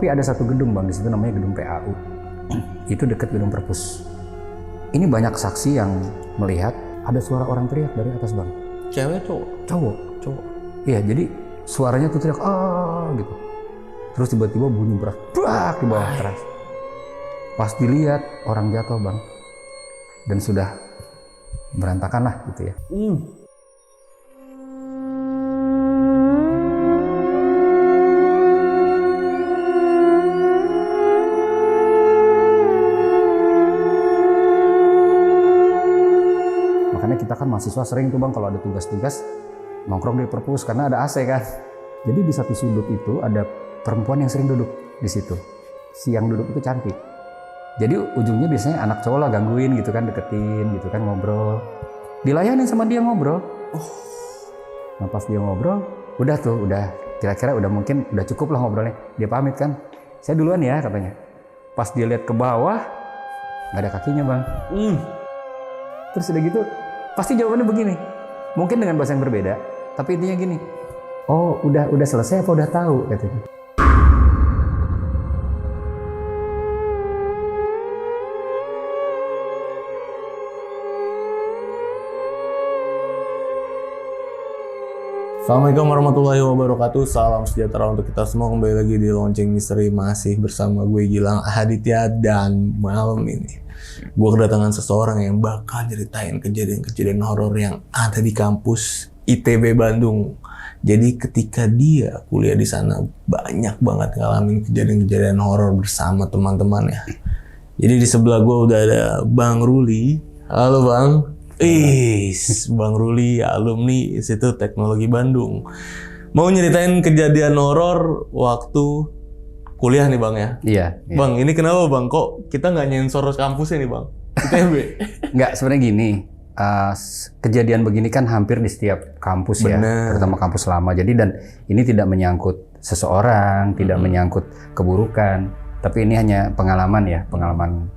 Tapi ada satu gedung bang di situ namanya gedung PAU. Itu dekat gedung Perpus. Ini banyak saksi yang melihat ada suara orang teriak dari atas bang. Cewek cowok? Cowok. Iya, jadi suaranya tuh teriak gitu. Terus tiba-tiba bunyi beras, brak di bawah keras. Pas dilihat orang jatuh bang, dan sudah berantakan lah gitu ya. Makanya kita kan mahasiswa sering tuh bang kalau ada tugas-tugas nongkrong di Perpus karena ada AC kan. Jadi di satu sudut itu ada perempuan yang sering duduk di situ. Si yang duduk itu cantik. Jadi ujungnya biasanya anak cowok lah gangguin gitu kan, deketin gitu kan, ngobrol. Dilayanin sama dia ngobrol. Nah pas dia ngobrol, udah kira-kira udah mungkin udah cukup lah ngobrolnya. Dia pamit kan, saya duluan ya katanya. Pas dia lihat ke bawah, nggak ada kakinya bang. Terus udah gitu, pasti jawabannya begini. Mungkin dengan bahasa yang berbeda, tapi intinya gini. Oh, udah selesai apa udah tahu katanya. Assalamualaikum warahmatullahi wabarakatuh. Salam sejahtera untuk kita semua. Kembali lagi di Lonceng Misteri, masih bersama gue Gilang Ahaditya. Dan malam ini gue kedatangan seseorang yang bakal ceritain kejadian-kejadian horor yang ada di kampus ITB Bandung. Jadi ketika dia kuliah di sana banyak banget ngalamin kejadian-kejadian horor bersama teman-temannya. Jadi di sebelah gue udah ada Bang Ruli. Halo Bang. Bang Ruli, alumni Institut Teknologi Bandung. Mau nyeritain kejadian horor waktu kuliah nih Bang ya? Iya. Bang, ini kenapa Bang? Kok kita nggak nyensor kampusnya nih Bang? ITB? Nggak, sebenarnya gini. Kejadian begini kan hampir di setiap kampus. Bener. Ya, terutama kampus lama. Jadi dan ini tidak menyangkut seseorang, tidak menyangkut keburukan, tapi ini hanya pengalaman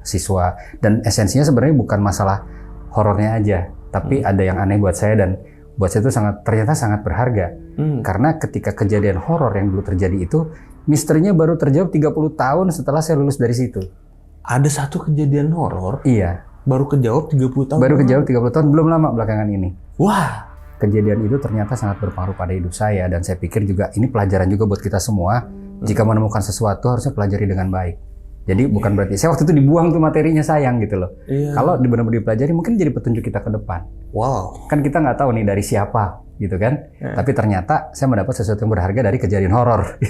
siswa. Dan esensinya sebenarnya bukan masalah horornya aja, tapi ada yang aneh buat saya dan buat saya itu ternyata sangat berharga. Karena ketika kejadian horor yang dulu terjadi itu, misterinya baru terjawab 30 tahun setelah saya lulus dari situ. Ada satu kejadian horor? Iya. Baru kejawab 30 tahun? Baru kejawab 30 tahun, belum lama belakangan ini. Wah! Kejadian itu ternyata sangat berpengaruh pada hidup saya dan saya pikir juga ini pelajaran juga buat kita semua. Jika menemukan sesuatu harusnya pelajari dengan baik. Jadi bukan berarti saya waktu itu dibuang tuh materinya, sayang gitu loh. Kalau benar-benar dipelajari mungkin jadi petunjuk kita ke depan. Wow. Kan kita nggak tahu nih dari siapa gitu kan. Tapi ternyata saya mendapat sesuatu yang berharga dari kejadian horor.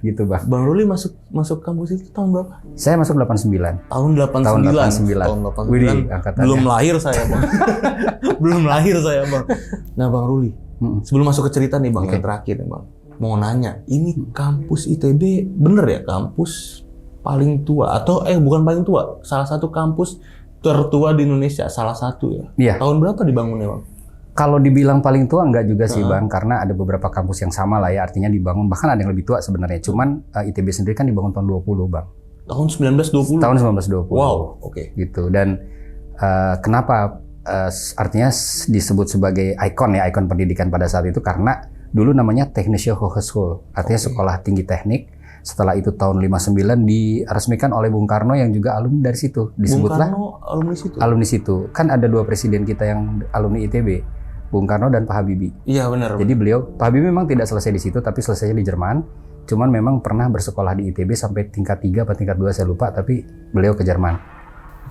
Gitu Bang. Bang Ruli masuk kampus itu tahun berapa? Saya masuk 89. Tahun 89. Tahun 89. Tahun 89. Widih, angkatannya. Belum lahir saya Bang. Belum lahir saya Bang. Nah Bang Ruli, sebelum masuk ke cerita nih Bang, yang terakhir nih Bang. Mau nanya, ini kampus ITB bener ya kampus paling tua atau bukan paling tua, salah satu kampus tertua di Indonesia, salah satu ya. Iya. Tahun berapa dibangunnya Bang? Kalau dibilang paling tua enggak juga sih Bang, karena ada beberapa kampus yang sama lah ya, artinya dibangun bahkan ada yang lebih tua sebenarnya. Cuman ITB sendiri kan dibangun tahun 20 Bang. Tahun 1920. Tahun 1920. Wow, oke. Gitu. Dan kenapa artinya disebut sebagai ikon pendidikan pada saat itu karena dulu namanya Technische Hogeschool, artinya sekolah tinggi teknik. Setelah itu tahun 59 diresmikan oleh Bung Karno yang juga alumni dari situ. Disebutlah Bung Karno alumni situ? Alumni situ. Kan ada dua presiden kita yang alumni ITB, Bung Karno dan Pak Habibie. Iya benar. Jadi Pak Habibie memang tidak selesai di situ, tapi selesainya di Jerman. Cuman memang pernah bersekolah di ITB sampai tingkat 3 atau tingkat 2 saya lupa, tapi beliau ke Jerman.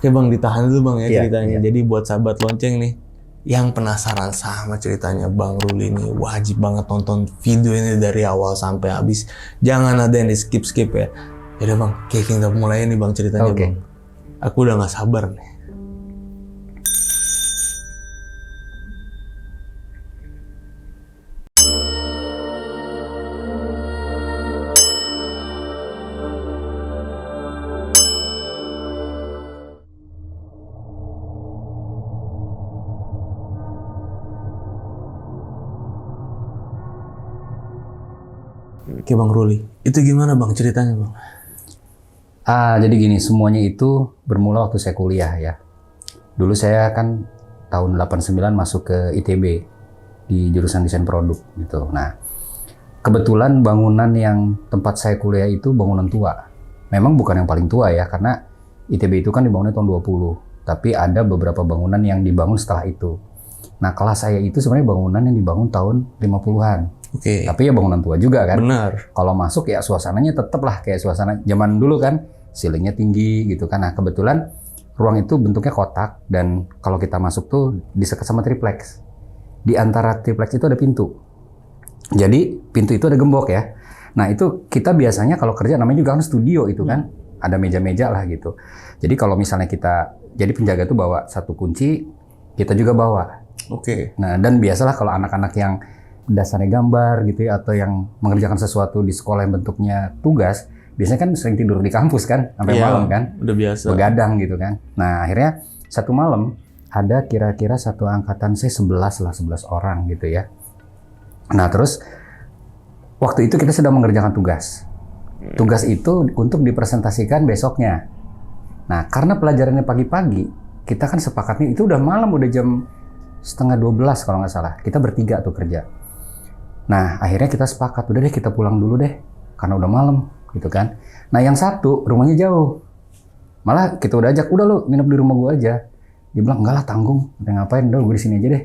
Oke Bang, ditahan dulu Bang ya ceritanya. Iya. Jadi buat sahabat lonceng nih, yang penasaran sama ceritanya Bang Ruli ini wajib banget nonton video ini dari awal sampai habis. Jangan ada yang di skip ya. Yaudah Bang, kita mulai nih Bang ceritanya Bang. Aku udah gak sabar nih. Oke Bang Ruli, itu gimana Bang ceritanya Bang? Jadi gini, semuanya itu bermula waktu saya kuliah ya. Dulu saya kan tahun 89 masuk ke ITB di jurusan desain produk gitu. Nah, kebetulan bangunan yang tempat saya kuliah itu bangunan tua. Memang bukan yang paling tua ya, karena ITB itu kan dibangunnya tahun 20. Tapi ada beberapa bangunan yang dibangun setelah itu. Nah, kelas saya itu sebenarnya bangunan yang dibangun tahun 50-an. Oke. Tapi ya bangunan tua juga kan. Benar. Kalau masuk ya suasananya tetap lah kayak suasana zaman dulu kan. Ceilingnya tinggi gitu kan. Nah, kebetulan ruang itu bentuknya kotak dan kalau kita masuk tuh disekat sama triplex. Di antara triplex itu ada pintu. Jadi pintu itu ada gembok ya. Nah, itu kita biasanya kalau kerja namanya juga kan studio itu kan. Ada meja-meja lah gitu. Jadi kalau misalnya jadi penjaga tuh bawa satu kunci, kita juga bawa. Oke. Nah, dan biasalah kalau anak-anak yang dasarnya gambar gitu ya, atau yang mengerjakan sesuatu di sekolah yang bentuknya tugas, biasanya kan sering tidur di kampus kan, sampai malam kan. Udah biasa. Begadang gitu kan. Nah, akhirnya satu malam ada kira-kira satu angkatan saya 11 orang gitu ya. Nah, terus waktu itu kita sedang mengerjakan tugas. Tugas itu untuk dipresentasikan besoknya. Nah, karena pelajarannya pagi-pagi, kita kan sepakatnya itu udah malam, udah jam 11:30 kalau nggak salah. Kita bertiga tuh kerja. Nah, akhirnya kita sepakat, udah deh kita pulang dulu deh, karena udah malam gitu kan. Nah, yang satu rumahnya jauh. Malah kita udah ajak, udah lu nginep di rumah gua aja. Dia bilang, enggak lah tanggung, udah ngapain, udah gue di sini aja deh.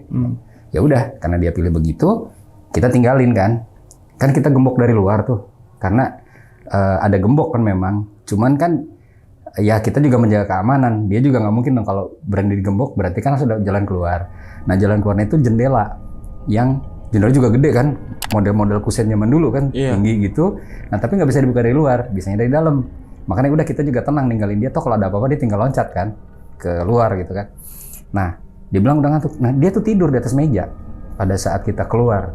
Ya udah, karena dia pilih begitu, kita tinggalin kan. Kan kita gembok dari luar tuh, karena ada gembok kan memang. Cuman kan ya kita juga menjaga keamanan. Dia juga nggak mungkin dong kalau berani digembok, berarti kan sudah jalan keluar. Nah, jalan keluarnya itu jendela yang jendela juga gede kan, model-model kusen zaman dulu kan, tinggi gitu. Nah, tapi nggak bisa dibuka dari luar, bisanya dari dalam. Makanya udah kita juga tenang ninggalin dia, toh kalau ada apa-apa dia tinggal loncat kan ke luar gitu kan. Nah, dia bilang udah ngantuk. Nah, dia tuh tidur di atas meja pada saat kita keluar.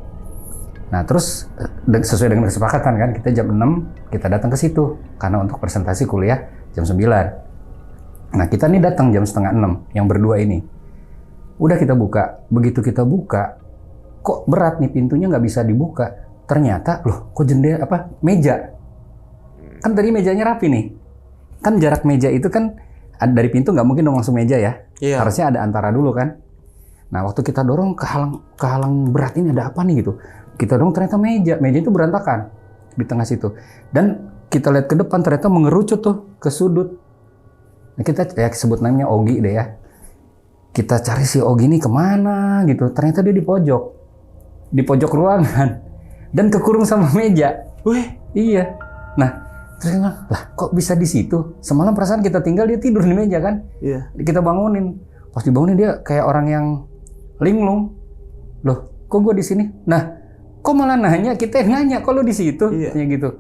Nah, terus sesuai dengan kesepakatan kan, kita jam 6 kita datang ke situ karena untuk presentasi kuliah jam 9. Nah, kita nih datang jam setengah 6 yang berdua ini. Udah kita buka, begitu kita buka, kok berat nih pintunya nggak bisa dibuka. Ternyata loh, kok meja. Kan tadi mejanya rapi nih. Kan jarak meja itu kan dari pintu nggak mungkin dong langsung meja ya. Harusnya ada antara dulu kan. Nah, waktu kita dorong kehalang berat ini ada apa nih gitu. Kita dorong ternyata meja itu berantakan di tengah situ. Dan kita lihat ke depan ternyata mengerucut tuh ke sudut. Nah, kita ya sebut namanya Ogi deh ya. Kita cari si Ogi ini kemana gitu. Ternyata dia di pojok ruangan dan kekurung sama meja. Wih, iya. Nah, terus lah kok bisa di situ? Semalam perasaan kita tinggal dia tidur di meja kan? Iya. Kita bangunin. Pas dibangunin dia kayak orang yang linglung. Loh, kok gue di sini? Nah, kok malah nanya? Kita yang nanya, kok lu di situ? Katanya gitu.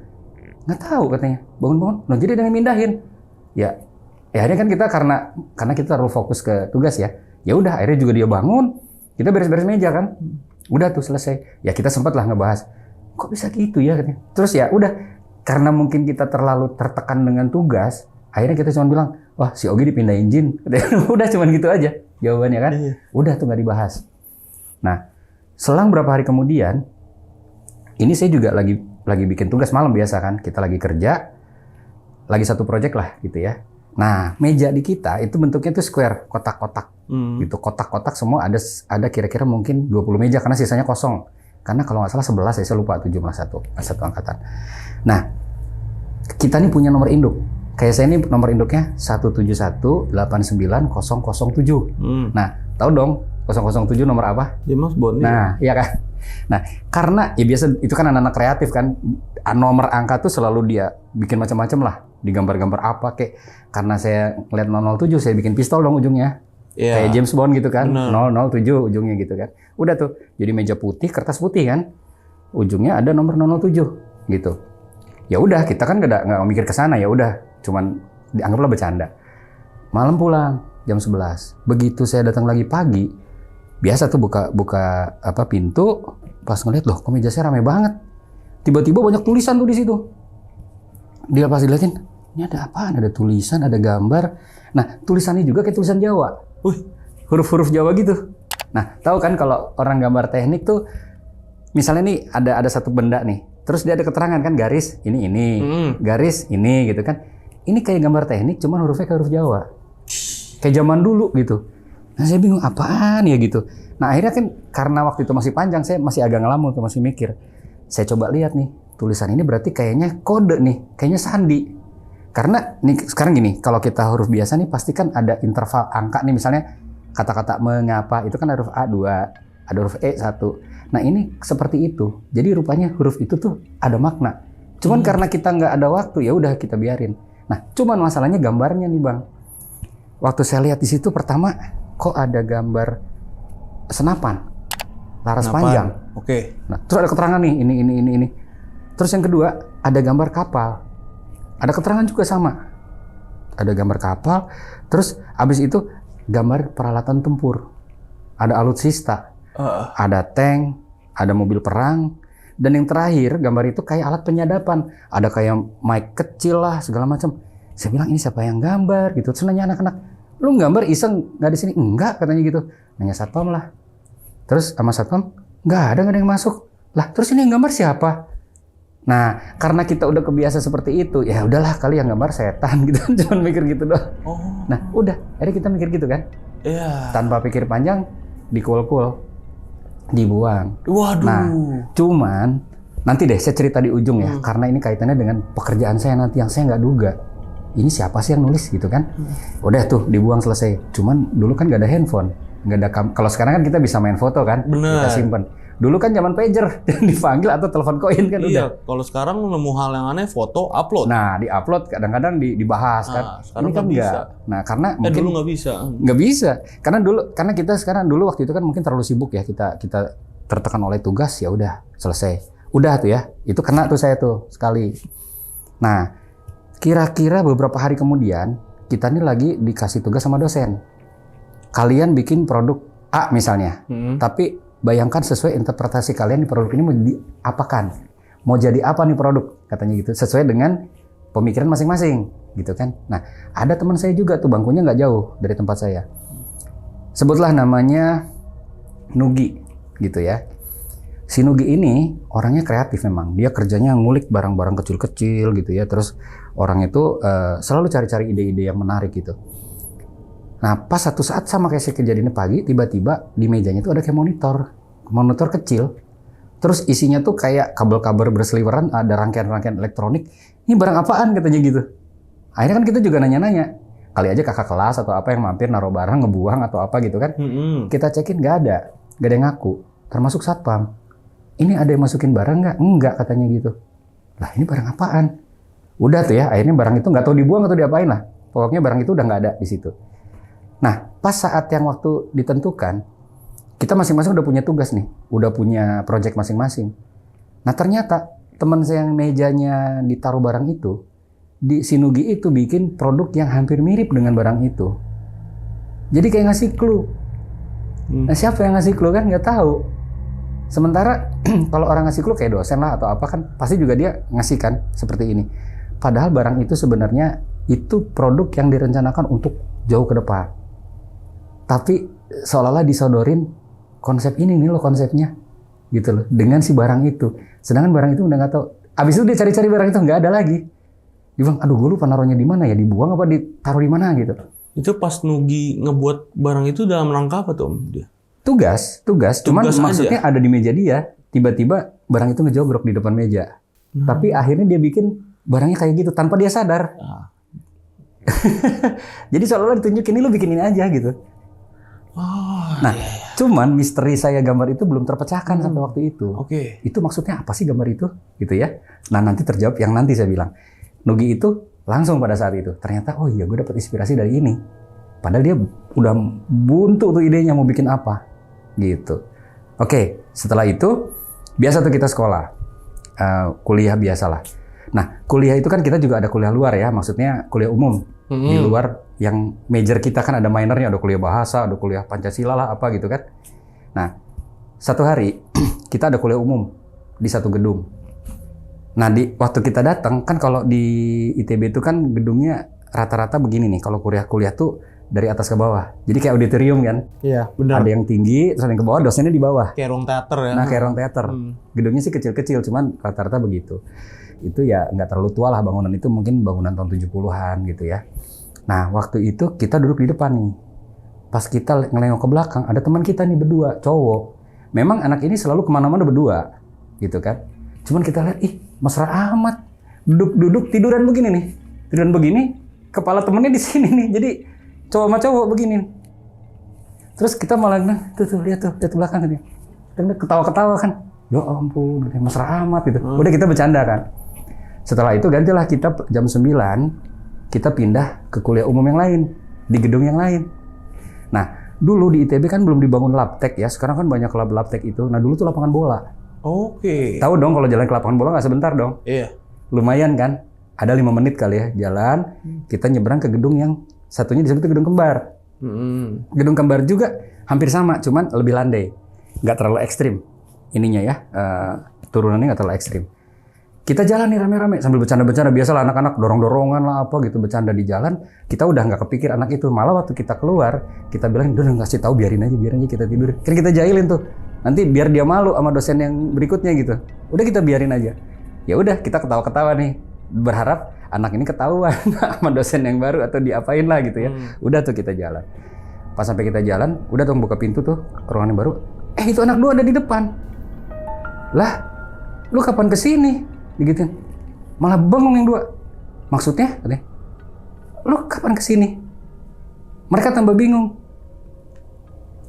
Nggak tahu katanya. Bangun-bangun. Nah, jadi dengan mindahin. Ya akhirnya kan kita karena kita terlalu fokus ke tugas ya. Ya udah, akhirnya juga dia bangun. Kita beres-beres meja kan. Udah tuh selesai. Ya kita sempat lah ngebahas. Kok bisa gitu ya katanya. Terus ya udah, karena mungkin kita terlalu tertekan dengan tugas, akhirnya kita cuma bilang, wah si Ogi dipindahin jin. Udah cuman gitu aja jawabannya kan. Udah tuh nggak dibahas. Nah, selang berapa hari kemudian, ini saya juga lagi bikin tugas malam biasa kan. Kita lagi kerja, lagi satu project lah gitu ya. Nah, meja di kita itu bentuknya tuh square, kotak-kotak. Gitu, kotak-kotak semua ada kira-kira mungkin 20 meja karena sisanya kosong. Karena kalau nggak salah 11, saya lupa 7 plus 1 angkatan. Nah, kita nih punya nomor induk. Kayak saya ini nomor induknya 171890007. Nah, tahu dong 007 nomor apa? James Bond. Nah, iya kan? Nah, karena ya biasa itu kan anak-anak kreatif kan, nomor angka tuh selalu dia bikin macam-macam lah, digambar-gambar apa kayak. Karena saya ngeliat 007, saya bikin pistol dong ujungnya. Kayak James Bond gitu kan, 007 ujungnya gitu kan. Udah tuh, jadi meja putih, kertas putih kan, ujungnya ada nomor 007 gitu. Ya udah, kita kan nggak mikir ke sana, ya udah, cuman dianggaplah bercanda. Malam pulang jam 11. Begitu saya datang lagi pagi, biasa tuh buka pintu, pas ngeliat loh, kok meja saya rame banget. Tiba-tiba banyak tulisan tuh di situ. Dia pas dilihatin, ini ada apaan? Ada tulisan, ada gambar. Nah, tulisannya juga kayak tulisan Jawa. Huruf-huruf Jawa gitu. Nah, tahu kan kalau orang gambar teknik tuh, misalnya nih ada satu benda nih, terus dia ada keterangan kan, garis ini, garis ini gitu kan. Ini kayak gambar teknik, cuman hurufnya kayak huruf Jawa. Kayak zaman dulu gitu. Nah, saya bingung apaan ya gitu. Nah, akhirnya kan karena waktu itu masih panjang, saya masih agak ngelamun tuh, masih mikir. Saya coba lihat nih, tulisan ini berarti kayaknya kode nih, kayaknya sandi. Karena nih sekarang gini, kalau kita huruf biasa nih pasti kan ada interval angka nih, misalnya kata-kata mengapa itu kan ada huruf A2, ada huruf E1. Nah ini seperti itu. Jadi rupanya huruf itu tuh ada makna. Cuman karena kita nggak ada waktu, ya udah kita biarin. Nah, cuman masalahnya gambarnya nih Bang. Waktu saya lihat di situ pertama, kok ada gambar senapan, laras panjang. Oke. Nah, terus ada keterangan nih, ini. Terus yang kedua, ada gambar kapal. Ada keterangan juga sama. Ada gambar kapal, terus habis itu gambar peralatan tempur. Ada alutsista. Ada tank, ada mobil perang, dan yang terakhir gambar itu kayak alat penyadapan, ada kayak mic kecil lah segala macam. Saya bilang ini siapa yang gambar gitu. Terus nanya anak-anak, lu gambar iseng nggak di sini? Enggak katanya gitu. Nanya satpam lah. Terus sama satpam nggak ada yang masuk. Lah terus ini yang gambar siapa? Nah karena kita udah kebiasa seperti itu, ya udahlah kali yang gambar setan gitu. Cuman mikir gitu doang. Nah udah, akhirnya kita mikir gitu kan? Iya. Tanpa pikir panjang, dikul-kul. Dibuang. Waduh. Nah, cuman nanti deh saya cerita di ujung ya, karena ini kaitannya dengan pekerjaan saya nanti yang saya nggak duga. Ini siapa sih yang nulis gitu kan? Udah tuh dibuang selesai. Cuman dulu kan nggak ada handphone, nggak ada kalau sekarang kan kita bisa main foto kan, Bener. kita simpen. Dulu kan zaman pager, dipanggil atau telepon koin kan udah. Iya, kalau sekarang nemu hal yang aneh, foto, upload. Nah, di-upload kadang-kadang dibahas kan. Sekarang Ini kan nggak bisa. enggak. Nah, karena mungkin Dulu nggak bisa. nggak bisa. Karena kita sekarang dulu waktu itu kan mungkin terlalu sibuk ya, kita tertekan oleh tugas, ya udah selesai. Udah tuh ya. Itu kena tuh saya tuh sekali. Nah, kira-kira beberapa hari kemudian kita nih lagi dikasih tugas sama dosen. Kalian bikin produk A misalnya. Tapi bayangkan sesuai interpretasi kalian di produk ini mau diapakan. Mau jadi apa nih produk, katanya gitu. Sesuai dengan pemikiran masing-masing, gitu kan. Nah, ada teman saya juga tuh, bangkunya nggak jauh dari tempat saya. Sebutlah namanya Nugi, gitu ya. Si Nugi ini orangnya kreatif memang. Dia kerjanya ngulik barang-barang kecil-kecil gitu ya. Terus orang itu selalu cari-cari ide-ide yang menarik gitu. Nah, pas satu saat sama kayak kejadiannya pagi, tiba-tiba di mejanya tuh ada kayak monitor kecil. Terus isinya tuh kayak kabel-kabel berseliweran, ada rangkaian-rangkaian elektronik. Ini barang apaan katanya gitu. Akhirnya kan kita juga nanya-nanya. Kali aja kakak kelas atau apa yang mampir naruh barang, ngebuang atau apa gitu kan. Kita cekin nggak ada yang ngaku. Termasuk satpam. Ini ada yang masukin barang nggak? Enggak katanya gitu. Lah ini barang apaan? Udah tuh ya, akhirnya barang itu nggak tahu dibuang atau diapain lah. Pokoknya barang itu udah nggak ada di situ. Nah, pas saat yang waktu ditentukan, kita masing-masing udah punya tugas nih, udah punya project masing-masing. Nah, ternyata teman saya yang mejanya ditaruh barang itu, di Sinugi itu bikin produk yang hampir mirip dengan barang itu. Jadi kayak ngasih clue. Nah, siapa yang ngasih clue kan nggak tahu. Sementara kalau orang ngasih clue kayak dosen lah atau apa kan, pasti juga dia ngasih kan seperti ini. Padahal barang itu sebenarnya itu produk yang direncanakan untuk jauh ke depan. Tapi seolah-olah disodorin konsep ini nih loh konsepnya gitu loh dengan si barang itu. Sedangkan barang itu udah nggak tahu. Abis itu dia cari-cari barang itu nggak ada lagi. Dia bilang, aduh gue lupa naruhnya di mana ya, dibuang apa ditaruh di mana gitu. Itu pas Nugi ngebuat barang itu dalam rangka apa tuh Om? Dia? Tugas. Cuman Tugas maksudnya aja. ada di meja dia. Tiba-tiba barang itu ngejogrok di depan meja. Tapi akhirnya dia bikin barangnya kayak gitu tanpa dia sadar. Jadi seolah-olah ditunjukin, ini lu bikin ini aja gitu. Nah, cuman misteri saya gambar itu belum terpecahkan sampai waktu itu. Oke. Itu maksudnya apa sih gambar itu? Gitu ya. Nah, nanti terjawab yang nanti saya bilang. Nugi itu langsung pada saat itu. Ternyata, oh iya gue dapat inspirasi dari ini. Padahal dia udah buntu tuh idenya mau bikin apa. Gitu. Oke, setelah itu, biasa tuh kita sekolah. Kuliah biasalah. Nah, kuliah itu kan kita juga ada kuliah luar ya. Maksudnya kuliah umum. Di luar yang major kita kan ada minornya, ada kuliah bahasa, ada kuliah Pancasila lah apa gitu kan. Nah, satu hari kita ada kuliah umum di satu gedung. Nah, waktu kita datang kan kalau di ITB itu kan gedungnya rata-rata begini nih. Kalau kuliah tuh dari atas ke bawah. Jadi kayak auditorium kan. Iya, benar. Ada yang tinggi, terus ada yang ke bawah, dosennya di bawah. Kayak ruang teater ya. Nah, kayak ruang teater. Gedungnya sih kecil-kecil, cuman rata-rata begitu. Itu ya nggak terlalu tua lah bangunan itu, mungkin bangunan tahun 70-an gitu ya. Nah, waktu itu kita duduk di depan nih. Pas kita ngelengok ke belakang, ada teman kita nih berdua, cowok. Memang anak ini selalu kemana-mana berdua, gitu kan. Cuman kita lihat, ih mesra amat. Duduk tiduran begini nih. Tiduran begini, kepala temennya di sini nih. Jadi cowok sama cowok begini. Terus kita malah tuh lihat tuh belakang gitu. Dan ketawa-ketawa kan. Ya ampun, mesra amat gitu. Udah kita bercanda kan. Setelah itu gantilah kita jam 9, kita pindah ke kuliah umum yang lain, di gedung yang lain. Nah, dulu di ITB kan belum dibangun labtek ya, sekarang kan banyak labtek itu. Nah, dulu tuh lapangan bola. Oke. Tahu dong kalau jalan ke lapangan bola nggak sebentar dong. Iya. Lumayan kan, ada 5 menit kali ya jalan, kita nyebrang ke gedung yang satunya disebut gedung kembar. Gedung kembar juga hampir sama, cuman lebih landai. Nggak terlalu ekstrim ininya ya, turunannya nggak terlalu ekstrim. Kita jalan nih rame-rame sambil bercanda-bercanda, biasalah anak-anak dorong-dorongan lah apa gitu, bercanda di jalan. Kita udah nggak kepikir anak itu, malah waktu kita keluar kita bilang udah ngasih tahu biarin aja kita tidur. Kan kita jahilin tuh, nanti biar dia malu sama dosen yang berikutnya gitu. Udah kita biarin aja. Ya udah kita ketawa-ketawa nih, berharap anak ini ketahuan sama dosen yang baru atau diapain lah gitu ya. Udah tuh kita jalan. Pas sampai kita jalan, udah tuh buka pintu tuh ruangan yang baru. Itu anak 2 ada di depan. Lah, lu kapan kesini? Digituin. Malah bengong yang 2. Maksudnya? Katanya, lu kapan kesini? Mereka tambah bingung.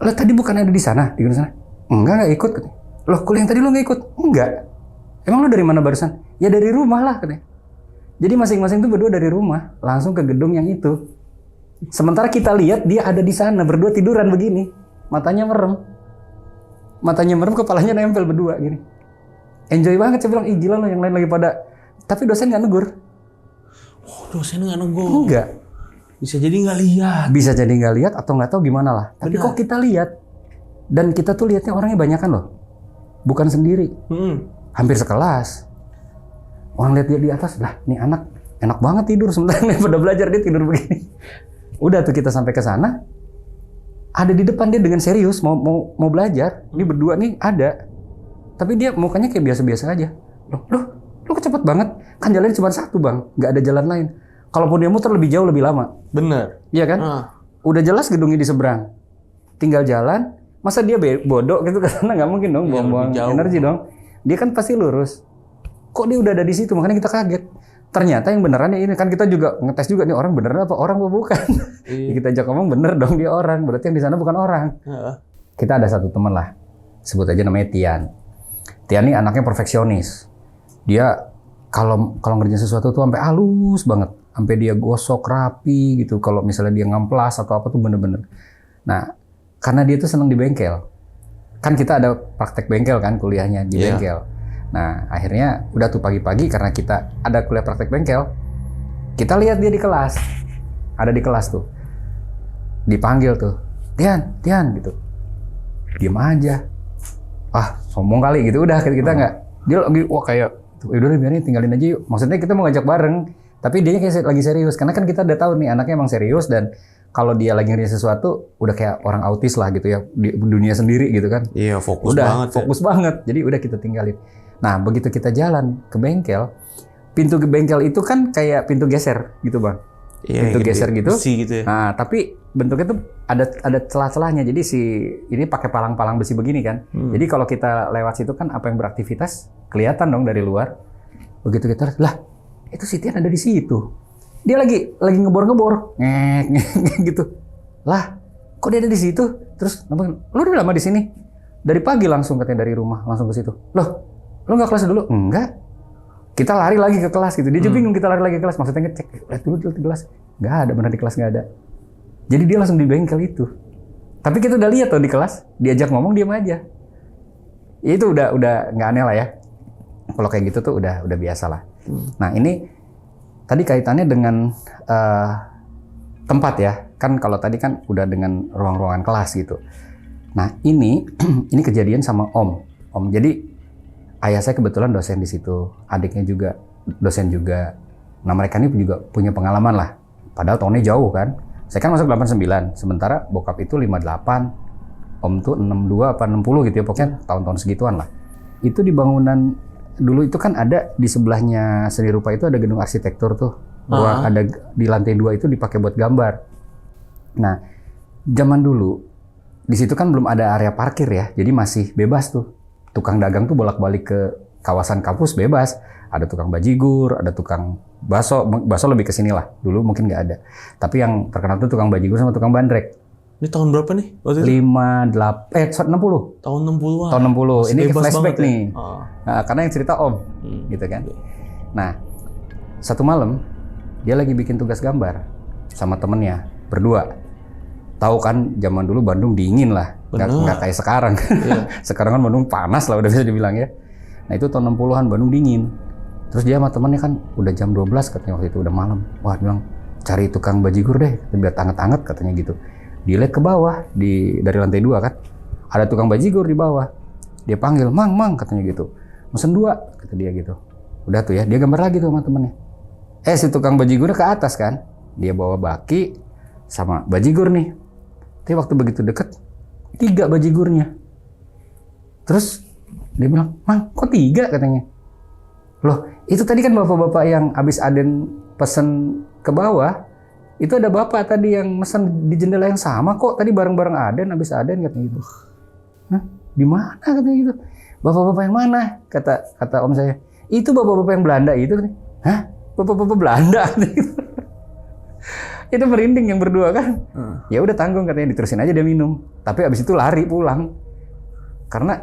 Lo tadi bukan ada di sana? Di sana? Enggak ikut. Katanya. Loh, kuliah yang tadi lu nggak ikut? Enggak. Emang lu dari mana barusan? Ya dari rumah lah. Katanya. Jadi masing-masing tuh berdua dari rumah, langsung ke gedung yang itu. Sementara kita lihat dia ada di sana, berdua tiduran begini. Matanya merem, kepalanya nempel berdua gini. Enjoy banget, saya bilang, ih gila loh yang lain lagi pada. Tapi dosen nggak negur. Oh, dosen nggak negur? Enggak. Bisa jadi nggak lihat. Bisa jadi nggak lihat atau nggak tahu gimana lah. Tapi Benar. kok kita lihat. Dan kita tuh lihatnya orangnya banyakan loh. Bukan sendiri. Hampir sekelas. Orang lihat dia di atas, lah nih anak enak banget tidur. Sementara pada belajar dia tidur begini. Udah tuh kita sampai ke sana. Ada di depan dia dengan serius mau belajar. Ini berdua nih ada. Tapi dia mukanya kayak biasa-biasa aja. Lu cepet banget. Kan jalannya cuma satu bang, nggak ada jalan lain. Kalaupun dia muter lebih jauh lebih lama. Bener. Iya kan? Udah jelas gedungnya di seberang. Tinggal jalan. Masa dia bodoh gitu ke sana? Nggak mungkin dong, buang-buang energi dong. Dia kan pasti lurus. Kok dia udah ada di situ? Makanya kita kaget. Ternyata yang benerannya ini kan kita juga ngetes juga nih orang beneran apa orang apa bukan. Ya, kita ajak ngomong bener dong dia orang. Berarti yang di sana bukan orang. Kita ada satu teman lah. Sebut aja namanya Tian. Tian ini anaknya perfeksionis. Dia kalau ngerjain sesuatu tuh sampai halus banget, sampai dia gosok rapi gitu. Kalau misalnya dia ngamplas atau apa tuh bener-bener. Nah, karena dia tuh seneng di bengkel. Kan kita ada praktek bengkel kan kuliahnya di bengkel. Nah, akhirnya udah tuh pagi-pagi karena kita ada kuliah praktek bengkel. Kita lihat dia di kelas. Ada di kelas tuh. Dipanggil tuh. Tian gitu. Diem aja. Sombong kali gitu, udah kita nggak, dia lagi wah kayak, udah biarin tinggalin aja yuk. Maksudnya kita mau ngajak bareng, tapi dia kayak lagi serius, karena kan kita udah tahu nih anaknya emang serius dan kalau dia lagi ngerjain sesuatu, udah kayak orang autis lah gitu ya, di dunia sendiri gitu kan. Iya, fokus banget. Jadi udah kita tinggalin. Nah begitu kita jalan ke bengkel, pintu ke bengkel itu kan kayak pintu geser gitu bang. Iya, pintu geser gitu. Besi gitu ya. Nah tapi bentuknya tuh ada celah-celahnya. Jadi ini pakai palang-palang besi begini kan. Jadi kalau kita lewat situ kan apa yang beraktivitas kelihatan dong dari luar. Begitu kita lah itu si Tian ada di situ. Dia lagi ngebor-ngebor, ngek gitu. Lah kok dia ada di situ? Terus lu udah lama di sini? Dari pagi langsung katanya dari rumah langsung ke situ. Loh lu nggak kelas dulu? Enggak. Kita lari lagi ke kelas gitu. Dia juga bingung kita lari lagi ke kelas. Maksudnya ngecek, lihat dulu di kelas. Nggak ada, benar di kelas nggak ada. Jadi dia langsung di bengkel itu. Tapi kita udah lihat tuh di kelas, diajak ngomong diam aja. Ya itu udah nggak aneh lah ya. Kalau kayak gitu tuh udah biasa lah. Nah ini tadi kaitannya dengan tempat ya. Kan kalau tadi kan udah dengan ruang-ruangan kelas gitu. Nah ini kejadian sama Om. Jadi ayah saya kebetulan dosen di situ, adiknya juga dosen juga. Nah mereka ini juga punya pengalaman lah. Padahal tahunnya jauh kan. Saya kan masuk 89, sementara bokap itu 58. Om tuh 62 apa 60 gitu ya, pokoknya tahun-tahun segituan lah. Itu di bangunan dulu itu kan ada di sebelahnya seni rupa itu ada gedung arsitektur tuh. Ada di lantai 2 itu dipakai buat gambar. Nah, zaman dulu di situ kan belum ada area parkir ya. Jadi masih bebas tuh. Tukang dagang tuh bolak-balik ke kawasan kampus bebas. Ada tukang bajigur, ada tukang bakso lebih ke sini lah. Dulu mungkin nggak ada. Tapi yang terkenal tuh tukang bajigur sama tukang bandrek. Ini tahun berapa nih? Waktu itu? 60. Tahun 60-an. Tahun 60. Masih Ini bebas flashback banget ya? nih. Nah, karena yang cerita Om, gitu kan. Nah, satu malam dia lagi bikin tugas gambar sama temennya berdua. Tahu kan zaman dulu Bandung dingin lah, nggak kayak sekarang. Sekarang kan Bandung panas lah udah bisa dibilang ya. Nah itu tahun 60-an Bandung dingin. Terus dia sama temennya kan udah jam 12 katanya waktu itu udah malam. Wah dia bilang cari tukang bajigur deh biar anget-anget katanya gitu. Dilihat ke bawah dari lantai 2 kan ada tukang bajigur di bawah. Dia panggil mang katanya gitu. Mesen 2 kata dia gitu. Udah tuh ya dia gambar lagi tuh sama temennya. Si tukang bajigurnya ke atas kan. Dia bawa baki sama bajigur nih. Tapi waktu begitu deket 3 bajigurnya. Terus dia bilang, Mang kok 3 katanya. Loh itu tadi kan bapak-bapak yang abis Aden pesen ke bawah. Itu ada bapak tadi yang mesen di jendela yang sama kok. Tadi bareng-bareng Aden abis Aden katanya gitu. Hah? Di mana katanya gitu. Bapak-bapak yang mana? Kata om saya. Itu bapak-bapak yang Belanda itu. Hah? Bapak-bapak Belanda gitu. Itu merinding yang berdua kan. Ya udah tanggung katanya diterusin aja dia minum. Tapi abis itu lari pulang. Karena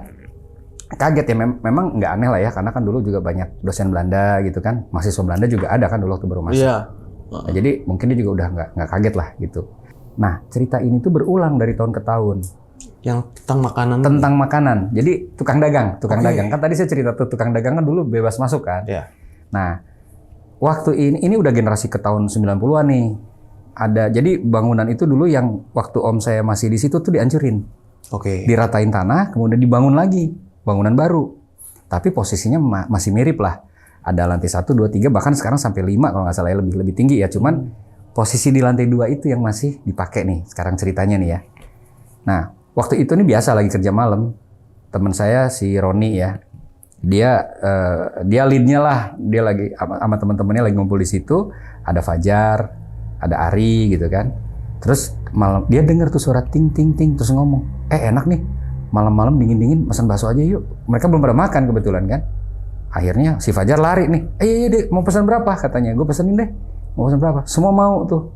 kaget ya memang nggak aneh lah ya karena kan dulu juga banyak dosen Belanda gitu kan. Mahasiswa Belanda juga ada kan dulu waktu baru masuk. Iya. Nah, jadi mungkin dia juga udah nggak kaget lah gitu. Nah cerita ini tuh berulang dari tahun ke tahun. Yang tentang makanan. Tentang makanan. Jadi tukang dagang dagang kan tadi saya cerita tuh tukang dagang kan dulu bebas masuk kan. Iya. Nah waktu ini udah generasi ke tahun 90-an nih. Jadi bangunan itu dulu yang waktu om saya masih di situ tuh dihancurin. Diratain tanah, kemudian dibangun lagi bangunan baru. Tapi posisinya masih mirip lah. Ada lantai 1, 2, 3 bahkan sekarang sampai 5 kalau nggak salah lebih tinggi ya. Cuman posisi di lantai 2 itu yang masih dipakai nih sekarang ceritanya nih ya. Nah waktu itu nih biasa lagi kerja malam. Teman saya si Roni ya. Dia leadnya lah. Dia lagi sama teman-temannya lagi ngumpul di situ. Ada Fajar, ada Ari gitu kan. Terus malam dia dengar tuh suara ting ting ting terus ngomong, enak nih malam-malam dingin-dingin pesan bakso aja yuk. Mereka belum pada makan kebetulan kan. Akhirnya si Fajar lari nih. Iya deh mau pesan berapa katanya. Gue pesenin deh. Mau pesan berapa? Semua mau tuh.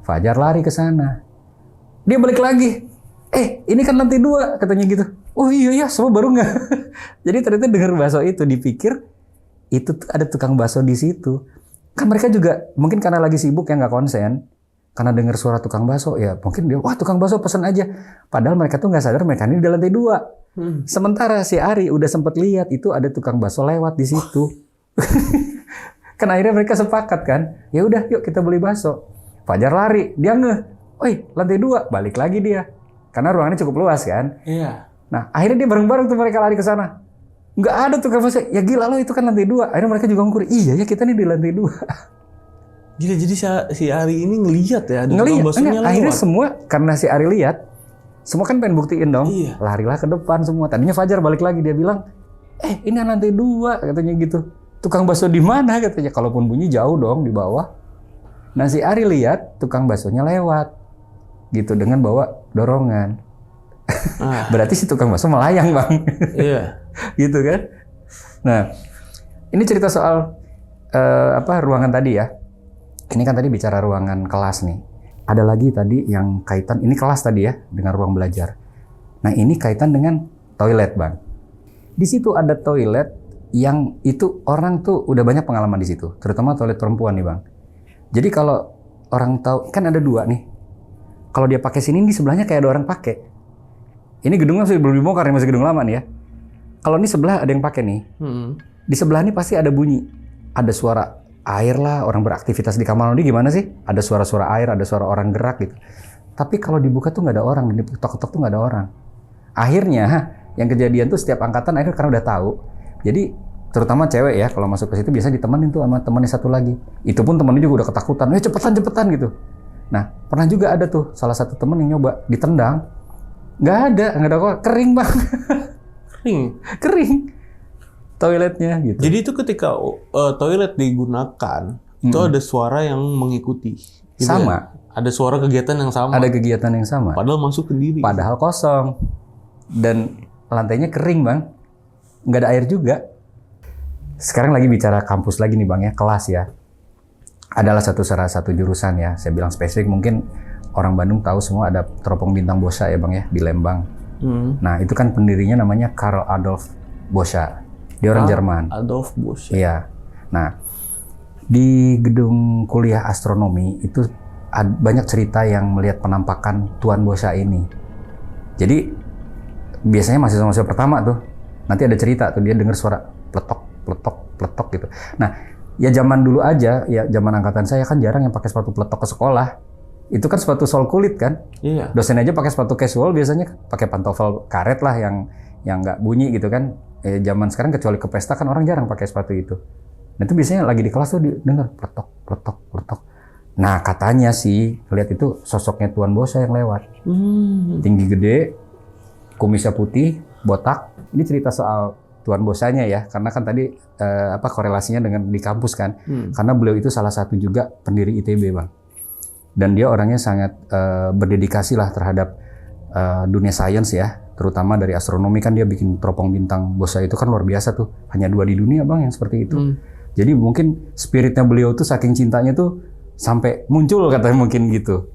Fajar lari ke sana. Dia balik lagi. Ini kan lantai 2 katanya gitu. Oh iya semua baru nggak. Jadi ternyata dengar bakso itu dipikir itu ada tukang bakso di situ. Kan mereka juga mungkin karena lagi sibuk ya nggak konsen. Karena dengar suara tukang bakso ya mungkin dia wah tukang bakso pesan aja. Padahal mereka tuh nggak sadar mereka ini di lantai 2. Sementara si Ari udah sempet lihat itu ada tukang bakso lewat di situ. Kan akhirnya mereka sepakat kan. Ya udah yuk kita beli bakso. Fajar lari dia ngeh. Woi lantai 2 balik lagi dia. Karena ruangannya cukup luas kan. Iya. Nah akhirnya dia bareng-bareng tuh mereka lari ke sana. Nggak ada tukang bakso. Ya gila lo itu kan lantai 2. Akhirnya mereka juga ngukur. Iya ya kita nih di lantai 2. Gila, jadi si Ari ini ngelihat ya, akhirnya semua karena si Ari lihat, semua kan pengen buktiin dong, larilah ke depan semua. Tadinya Fajar balik lagi dia bilang, ini lantai 2 katanya gitu. Tukang bakso di mana katanya? Kalaupun bunyi jauh dong di bawah. Nah si Ari lihat tukang baksonya lewat, gitu dengan bawa dorongan. Berarti si tukang bakso melayang bang. Iya. Gitu kan? Nah ini cerita soal ruangan tadi ya. Ini kan tadi bicara ruangan kelas nih. Ada lagi tadi yang kaitan, ini kelas tadi ya, dengan ruang belajar. Nah ini kaitan dengan toilet bang. Di situ ada toilet yang itu orang tuh udah banyak pengalaman di situ. Terutama toilet perempuan nih bang. Jadi kalau orang tahu, kan ada 2 nih. Kalau dia pakai sini, di sebelahnya kayak ada orang pakai. Ini gedungnya masih belum dibongkar, masih gedung lama nih ya. Kalau ini sebelah ada yang pakai nih. Di sebelah ini pasti ada bunyi. Ada suara air lah, orang beraktivitas di kamar mandi gimana sih? Ada suara-suara air, ada suara orang gerak gitu. Tapi kalau dibuka tuh nggak ada orang, ditok-tok tuh nggak ada orang. Akhirnya yang kejadian tuh setiap angkatan akhirnya karena udah tahu. Jadi terutama cewek ya kalau masuk ke situ biasa ditemenin tuh sama temannya satu lagi. Itu pun temannya juga udah ketakutan, cepetan gitu. Nah pernah juga ada tuh salah satu temen yang nyoba ditendang, nggak ada kok, kering bang. Kering. Toiletnya gitu. Jadi itu ketika toilet digunakan, itu ada suara yang mengikuti. Gitu sama. Ya? Ada suara kegiatan yang sama. Ada kegiatan yang sama. Padahal masuk sendiri. Padahal kosong. Dan lantainya kering bang. Nggak ada air juga. Sekarang lagi bicara kampus lagi nih Bang ya, kelas ya. Adalah salah satu jurusan ya, saya bilang spesifik, mungkin orang Bandung tahu semua ada Teropong Bintang Boscha ya Bang ya, di Lembang. Nah itu kan pendirinya namanya Karl Adolf Boscha, dia orang Jerman. Adolf Boscha. Iya, nah di gedung kuliah astronomi itu banyak cerita yang melihat penampakan Tuan Boscha ini. Jadi biasanya mahasiswa pertama tuh, nanti ada cerita tuh, dia dengar suara pletok, pletok, pletok gitu. Nah, ya zaman dulu aja, ya zaman angkatan saya kan jarang yang pakai sepatu pletok ke sekolah. Itu kan sepatu sol kulit kan. Iya. Dosen aja pakai sepatu casual, biasanya pakai pantofel karet lah yang nggak bunyi gitu kan. Zaman sekarang kecuali ke pesta kan orang jarang pakai sepatu itu. Nah itu biasanya lagi di kelas tuh dengar pletok, pletok, pletok. Nah katanya sih, lihat itu sosoknya Tuan Boscha yang lewat. Tinggi gede, kumisnya putih, botak. Ini cerita soal Tuan Boscha-nya ya, karena kan tadi korelasinya dengan di kampus kan. Karena beliau itu salah satu juga pendiri ITB Bang. Dan dia orangnya sangat berdedikasi lah terhadap dunia sains ya, terutama dari astronomi. Kan dia bikin teropong bintang Boscha itu kan luar biasa tuh, hanya 2 di dunia Bang yang seperti itu. Jadi mungkin spiritnya beliau tuh saking cintanya tuh sampai muncul katanya mungkin gitu.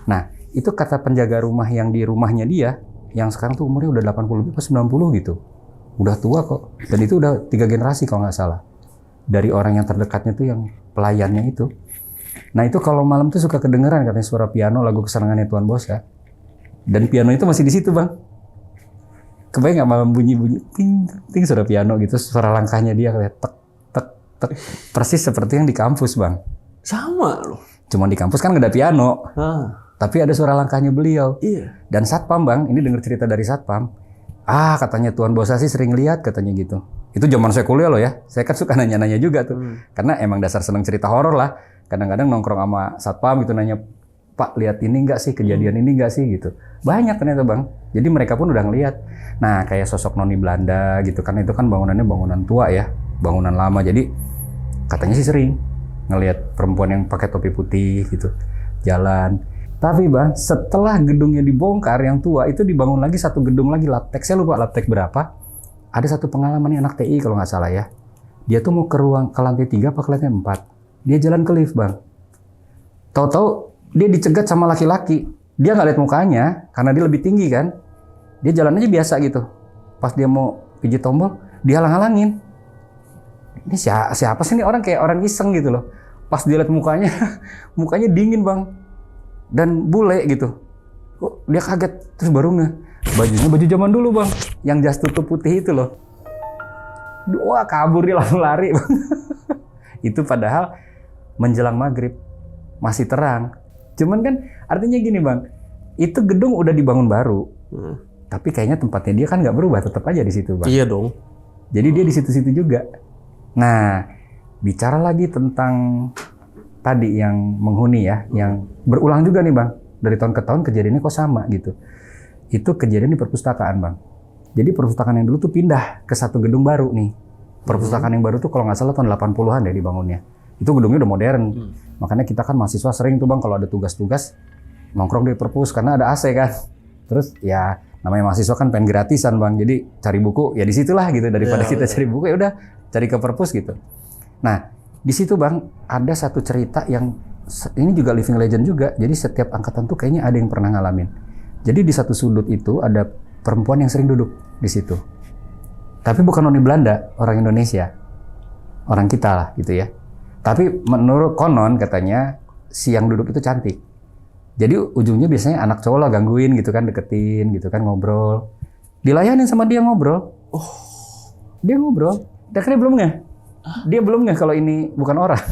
Nah itu kata penjaga rumah yang di rumahnya dia, yang sekarang tuh umurnya udah 80 atau 90 gitu. Udah tua kok, dan itu udah 3 generasi kalau nggak salah. Dari orang yang terdekatnya tuh yang pelayannya itu. Nah itu kalau malam tuh suka kedengeran katanya suara piano lagu kesenangannya Tuan Boscha. Dan piano itu masih di situ Bang. Kebayang nggak malam bunyi-bunyi ting ting suara piano gitu, suara langkahnya dia kayak tek tek tek, persis seperti yang di kampus Bang. Sama loh. Cuma di kampus kan nggak ada piano, tapi ada suara langkahnya beliau. Iya. Dan satpam Bang, ini dengar cerita dari satpam. Katanya Tuan Boscha sih sering lihat katanya gitu. Itu zaman saya kuliah loh ya. Saya kan suka nanya-nanya juga tuh. Karena emang dasar seneng cerita horor lah. Kadang-kadang nongkrong sama satpam gitu nanya, "Pak, lihat ini enggak sih? Kejadian ini enggak sih?" gitu. Banyak ternyata Bang. Jadi mereka pun udah ngelihat. Nah, kayak sosok noni Belanda gitu kan, itu kan bangunannya bangunan tua ya. Bangunan lama. Jadi katanya sih sering ngelihat perempuan yang pakai topi putih gitu. Jalan. Tapi Bang, setelah gedungnya dibongkar yang tua, itu dibangun lagi satu gedung lagi, Labtek. Saya lupa Labtek berapa. Ada satu pengalaman nih anak TI kalau nggak salah ya. Dia tuh mau ke lantai 3 apa ke lantai 4. Dia jalan ke lift Bang. Tahu-tahu dia dicegat sama laki-laki. Dia nggak lihat mukanya, karena dia lebih tinggi kan. Dia jalan aja biasa gitu. Pas dia mau pijit tombol, dia halang-halangin. Ini siapa sih ini orang, kayak orang iseng gitu loh. Pas dia lihat mukanya, mukanya dingin Bang. Dan bule gitu. Kok dia kaget, terus baru bajunya baju zaman dulu Bang, yang jas tutup putih itu loh. Wah kabur dia langsung lari Bang. Itu padahal menjelang maghrib, masih terang. Cuman kan artinya gini Bang, itu gedung udah dibangun baru, tapi kayaknya tempatnya dia kan nggak berubah, tetap aja di situ Bang. Iya dong. Jadi dia di situ-situ juga. Nah, bicara lagi tentang tadi yang menghuni ya, yang berulang juga nih Bang. Dari tahun ke tahun kejadiannya kok sama gitu. Itu kejadian di perpustakaan Bang. Jadi perpustakaan yang dulu tuh pindah ke satu gedung baru nih. Perpustakaan yang baru tuh kalau nggak salah tahun 80-an deh dibangunnya. Itu gedungnya udah modern. Makanya kita kan mahasiswa sering tuh Bang kalau ada tugas-tugas nongkrong di perpus karena ada AC kan. Terus ya namanya mahasiswa kan pengen gratisan Bang. Jadi cari buku ya di situlah gitu, daripada kita cari buku ya udah cari ke perpus gitu. Nah, di situ Bang ada satu cerita yang ini juga living legend juga. Jadi setiap angkatan tuh kayaknya ada yang pernah ngalamin. Jadi di satu sudut itu ada perempuan yang sering duduk di situ. Tapi bukan noni Belanda, orang Indonesia. Orang kita lah gitu ya. Tapi menurut konon katanya si yang duduk itu cantik. Jadi ujungnya biasanya anak cowok lah gangguin gitu kan, deketin gitu kan, ngobrol. Dilayanin sama dia ngobrol. Dia ngobrol. Akhirnya belum nggak? Dia belum nggak kalau ini bukan orang.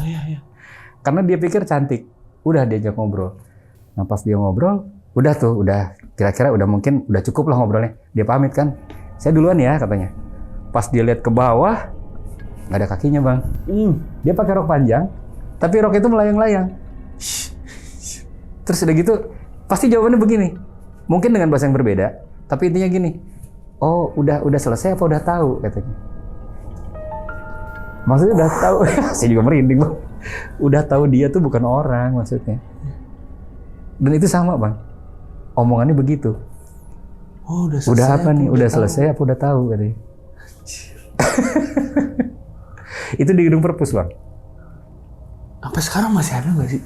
Karena dia pikir cantik. Udah diajak ngobrol. Nah pas dia ngobrol, udah kira-kira udah mungkin udah cukup lah ngobrolnya. Dia pamit kan. Saya duluan ya katanya. Pas dia lihat ke bawah, nggak ada kakinya Bang. Dia pakai rok panjang, tapi rok itu melayang-layang. Terus udah gitu, pasti jawabannya begini. Mungkin dengan bahasa yang berbeda, tapi intinya gini. Oh, udah selesai apa udah tahu katanya. Maksudnya udah tahu. Saya juga merinding Bang. Udah tahu dia tuh bukan orang maksudnya. Dan itu sama Bang. Omongannya begitu. Oh, udah apa nih? Udah selesai apa udah tahu katanya. Itu di gedung perpus bang. Sampai sekarang masih ada nggak sih?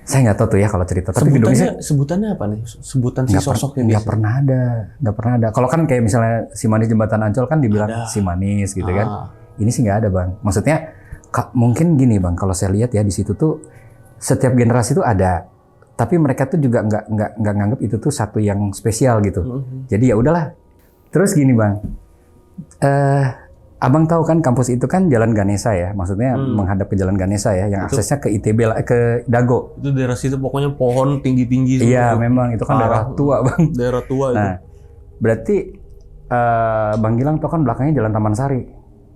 Saya nggak tahu tuh ya kalau cerita. Tapi gedungnya Sebutannya apa nih? Sebutan si sosoknya nggak biasanya? nggak pernah ada. Kalau kan kayak misalnya si manis jembatan Ancol kan dibilang Ada. si manis gitu kan. Ah. Ini sih nggak ada bang. Maksudnya mungkin gini bang, kalau saya lihat ya di situ tuh setiap generasi tuh ada, tapi mereka tuh juga nggak nganggap itu tuh satu yang spesial gitu. Jadi ya udahlah. Terus gini bang, abang tahu kan kampus itu kan Jalan Ganesha ya, maksudnya menghadap ke Jalan Ganesha ya, yang aksesnya ke ITB ke Dago. Itu daerah situ pokoknya pohon tinggi-tinggi. Iya semua. memang itu kan daerah tua bang. Daerah tua itu. Nah berarti Bang Gilang tahu kan belakangnya Jalan Taman Sari.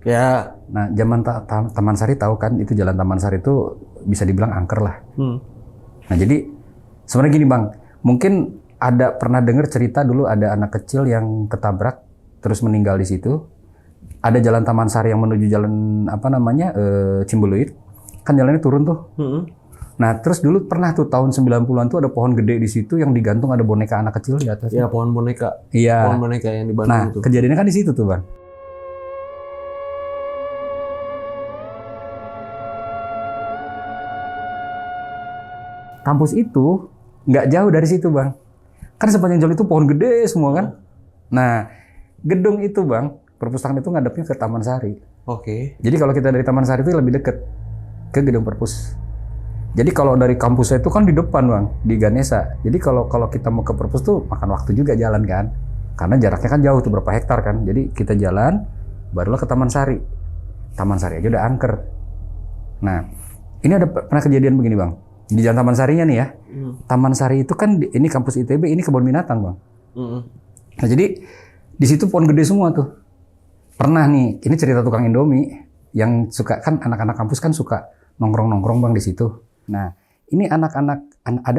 Ya. Nah, zaman Taman Sari tahu kan itu Jalan Taman Sari itu bisa dibilang angker lah. Nah, jadi sebenarnya gini Bang, mungkin ada pernah dengar cerita dulu ada anak kecil yang ketabrak terus meninggal di situ. Ada Jalan Taman Sari yang menuju jalan Cimbuluit. Kan jalannya turun tuh. Nah, terus dulu pernah tuh tahun 90-an tuh ada pohon gede di situ yang digantung ada boneka anak kecil di atas. Ya, pohon boneka. Iya. Pohon boneka yang di Bandung Nah, tuh. kejadiannya kan di situ tuh, Bang. Kampus itu nggak jauh dari situ, Bang. Kan sepanjang jalan itu pohon gede semua kan. Nah, gedung itu, Bang, perpustakaan itu ngadepnya ke Taman Sari. Oke. Jadi kalau kita dari Taman Sari itu lebih dekat ke gedung perpus. Jadi kalau dari kampusnya itu kan di depan, Bang, di Ganesha. Jadi kalau kita mau ke perpus tuh makan waktu juga jalan kan. Karena jaraknya kan jauh tuh berapa hektar kan. Jadi kita jalan barulah ke Taman Sari. Taman Sari aja udah angker. Nah, ini ada pernah kejadian begini, Bang. Di Jalan Taman Sarinya nih ya. Taman Sari itu kan ini kampus ITB, ini kebun binatang, Bang. Nah, jadi di situ pohon gede semua tuh. Pernah nih, ini cerita tukang Indomie yang suka kan anak-anak kampus kan suka nongkrong-nongkrong Bang di situ. Nah, ini ada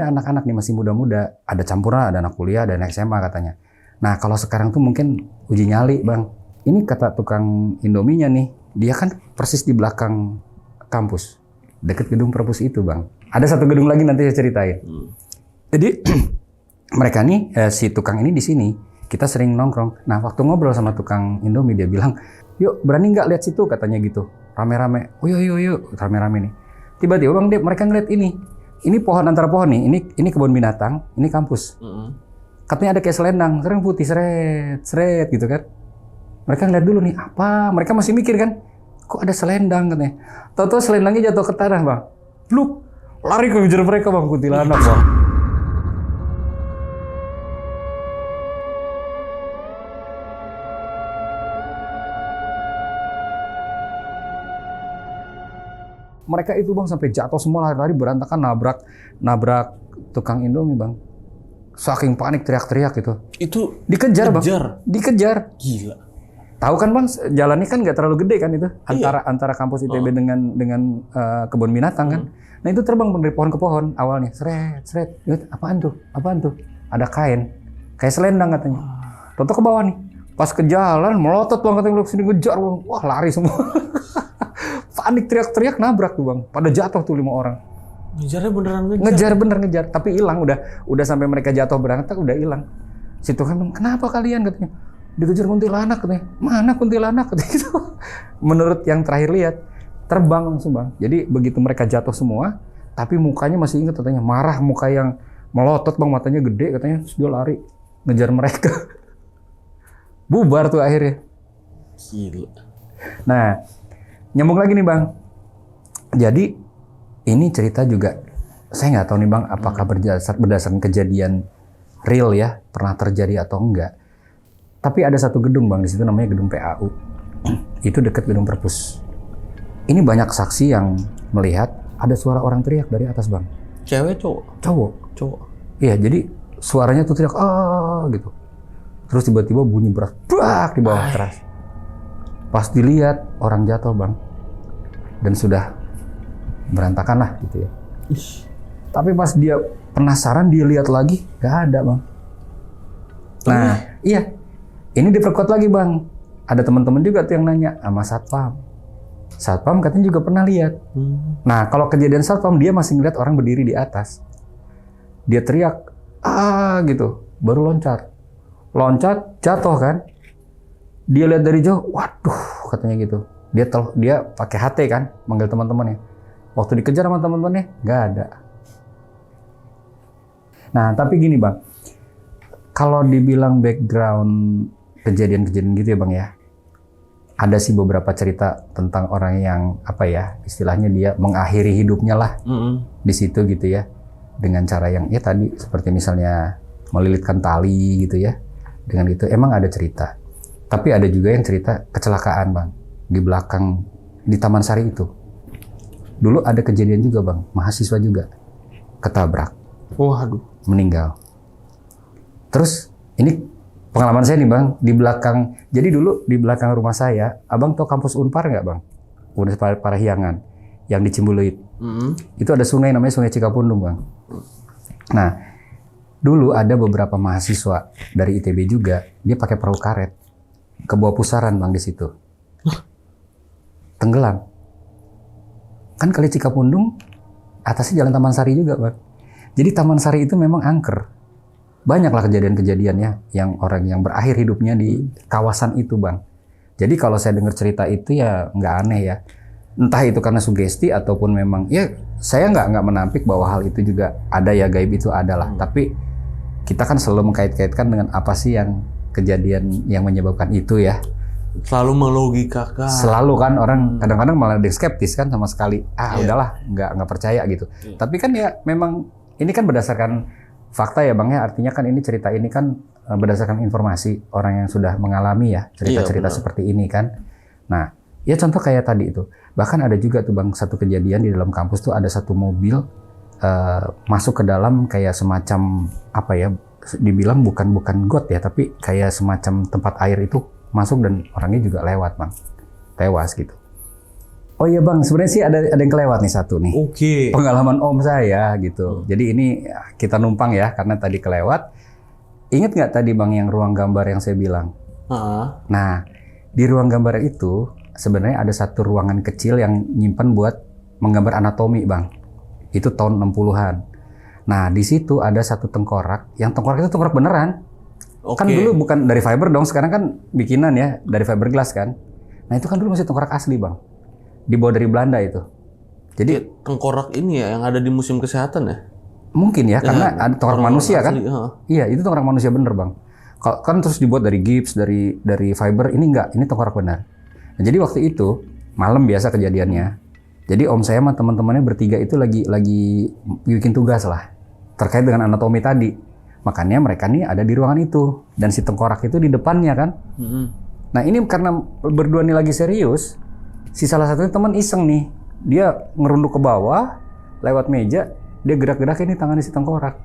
anak-anak nih masih muda-muda, ada campuran, ada anak kuliah, ada anak SMA katanya. Nah, kalau sekarang tuh mungkin uji nyali, Bang. Ini kata tukang Indominya nih, dia kan persis di belakang kampus, deket gedung perpus itu, Bang. Ada satu gedung lagi nanti saya ceritain. Jadi mereka nih si tukang ini di sini, kita sering nongkrong. Nah, waktu ngobrol sama tukang Indomie dia bilang, "Yuk, berani nggak lihat situ?" katanya gitu. Rame-rame. "Oh, yuk, rame-rame nih." Tiba-tiba Bang Dep, mereka ngeliat ini. Ini pohon antara pohon nih, ini kebun binatang, ini kampus. Katanya ada kayak selendang, sering putih, seret gitu kan. Mereka ngeliat dulu nih, apa? Mereka masih mikir kan, kok ada selendang katanya. Tahu-tahu selendangnya jatuh ke tanah, Bang. Bluk, lari ke ngejar mereka, Bang, kuntilanak, Bang. Mereka itu Bang sampai jatuh semua, lari-lari berantakan, nabrak tukang Indomie, Bang. Saking panik teriak-teriak gitu. Itu Dikejar, Bang. Dikejar. Dikejar. Gila. Tahu kan Bang, jalannya kan nggak terlalu gede kan itu antara kampus ITB dengan kebun binatang kan. Nah itu terbang dari pohon ke pohon awalnya, seret. Apaan tuh? Ada kain, kayak selendang katanya. Toto ke bawah nih. Pas ke jalan melotot Bang katanya sini ngejar Bang. Wah lari semua. Panik teriak-teriak nabrak tuh Bang. Pada jatuh tuh 5 orang. Ngejarnya beneran Ngejar, tapi hilang udah sampai mereka jatuh berangkat udah hilang. Situ kan kenapa kalian katanya? Dikejar kuntilanak katanya. Mana kuntilanak katanya gitu. Menurut yang terakhir lihat terbang langsung Bang. Jadi begitu mereka jatuh semua, tapi mukanya masih ingat katanya, marah, muka yang melotot Bang, matanya gede katanya, terus dia lari ngejar mereka. Bubar tuh akhirnya. Gila. Nah, nyambung lagi nih Bang. Jadi ini cerita juga saya nggak tahu nih Bang apakah berdasarkan kejadian real ya, pernah terjadi atau enggak. Tapi ada satu gedung Bang di situ namanya gedung PAU. Itu dekat gedung perpus. Ini banyak saksi yang melihat ada suara orang teriak dari atas Bang. Cewek cowok? Cowok. Iya, jadi suaranya tuh teriak gitu. Terus tiba-tiba bunyi beras brak di bawah keras. Pas dilihat orang jatuh Bang. Dan sudah berantakan lah gitu ya. Tapi pas dia penasaran dia lihat lagi nggak ada Bang. Nah, iya. Ini diperkuat lagi Bang. Ada teman-teman juga tuh yang nanya sama satpam. Satpam katanya juga pernah lihat. Nah, kalau kejadian satpam dia masih ngeliat orang berdiri di atas. Dia teriak, gitu. Baru loncat, jatuh kan. Dia lihat dari jauh, waduh katanya gitu. Dia pakai HT kan, manggil teman-temannya. Waktu dikejar sama teman-temannya, nggak ada. Nah, tapi gini Bang, kalau dibilang background kejadian-kejadian gitu ya Bang ya, ada sih beberapa cerita tentang orang yang apa ya, istilahnya dia mengakhiri hidupnya lah di situ gitu ya, dengan cara yang ya tadi seperti misalnya melilitkan tali gitu ya, dengan itu emang ada cerita. Tapi ada juga yang cerita kecelakaan Bang, di belakang di Taman Sari itu. Dulu ada kejadian juga Bang, mahasiswa juga ketabrak. Waduh. Meninggal. Terus ini pengalaman saya nih Bang, di belakang, jadi dulu di belakang rumah saya, Abang tahu kampus Unpar nggak Bang? Universitas Parahyangan, yang di Cimbuluit. Itu ada sungai namanya Sungai Cikapundung Bang. Nah, dulu ada beberapa mahasiswa dari ITB juga, dia pakai perahu karet, ke bawah pusaran Bang di situ. Tenggelam. Kan Kali Cikapundung, atasnya Jalan Taman Sari juga Bang. Jadi Taman Sari itu memang angker. Banyaklah kejadian-kejadiannya yang orang yang berakhir hidupnya di kawasan itu Bang. Jadi kalau saya dengar cerita itu ya nggak aneh ya. Entah itu karena sugesti ataupun memang ya saya nggak menampik bahwa hal itu juga ada ya, gaib itu adalah. Tapi kita kan selalu mengkait-kaitkan dengan apa sih yang kejadian yang menyebabkan itu ya. Selalu melogikakan. Selalu kan orang kadang-kadang malah ada skeptis kan sama sekali. Udahlah nggak percaya gitu. Tapi kan ya memang ini kan berdasarkan fakta ya Bang ya, artinya kan ini cerita ini kan berdasarkan informasi orang yang sudah mengalami ya cerita-cerita seperti ini kan. Nah, ya contoh kayak tadi itu. Bahkan ada juga tuh Bang satu kejadian di dalam kampus tuh ada satu mobil masuk ke dalam kayak semacam apa ya, dibilang bukan got ya, tapi kayak semacam tempat air itu masuk dan orangnya juga lewat Bang. Tewas gitu. Oh iya Bang, sebenarnya sih ada yang kelewat nih satu nih. Oke. Pengalaman om saya gitu. Jadi ini kita numpang ya karena tadi kelewat. Ingat nggak tadi Bang yang ruang gambar yang saya bilang? Nah, di ruang gambar itu sebenarnya ada satu ruangan kecil yang nyimpan buat menggambar anatomi Bang. Itu tahun 60-an. Nah, di situ ada satu tengkorak. Yang tengkorak itu tengkorak beneran. Kan dulu bukan dari fiber dong, sekarang kan bikinan ya, dari fiberglass kan. Nah, itu kan dulu masih tengkorak asli Bang. Dibawa dari Belanda itu. Jadi tengkorak ini ya yang ada di Museum Kesehatan ya? Mungkin ya, karena ada tengkorak manusia asli, kan? Iya, itu tengkorak manusia bener Bang. Kan terus dibuat dari gips, dari fiber, ini enggak, ini tengkorak benar. Nah, jadi waktu itu malam biasa kejadiannya. Jadi om saya sama teman-temannya bertiga itu lagi bikin tugas lah terkait dengan anatomi tadi. Makanya mereka nih ada di ruangan itu dan si tengkorak itu di depannya kan. Nah, ini karena berdua nih lagi serius. Si salah satunya teman iseng nih, dia ngerunduk ke bawah, lewat meja, dia gerak-gerakin nih tangannya si tengkorak.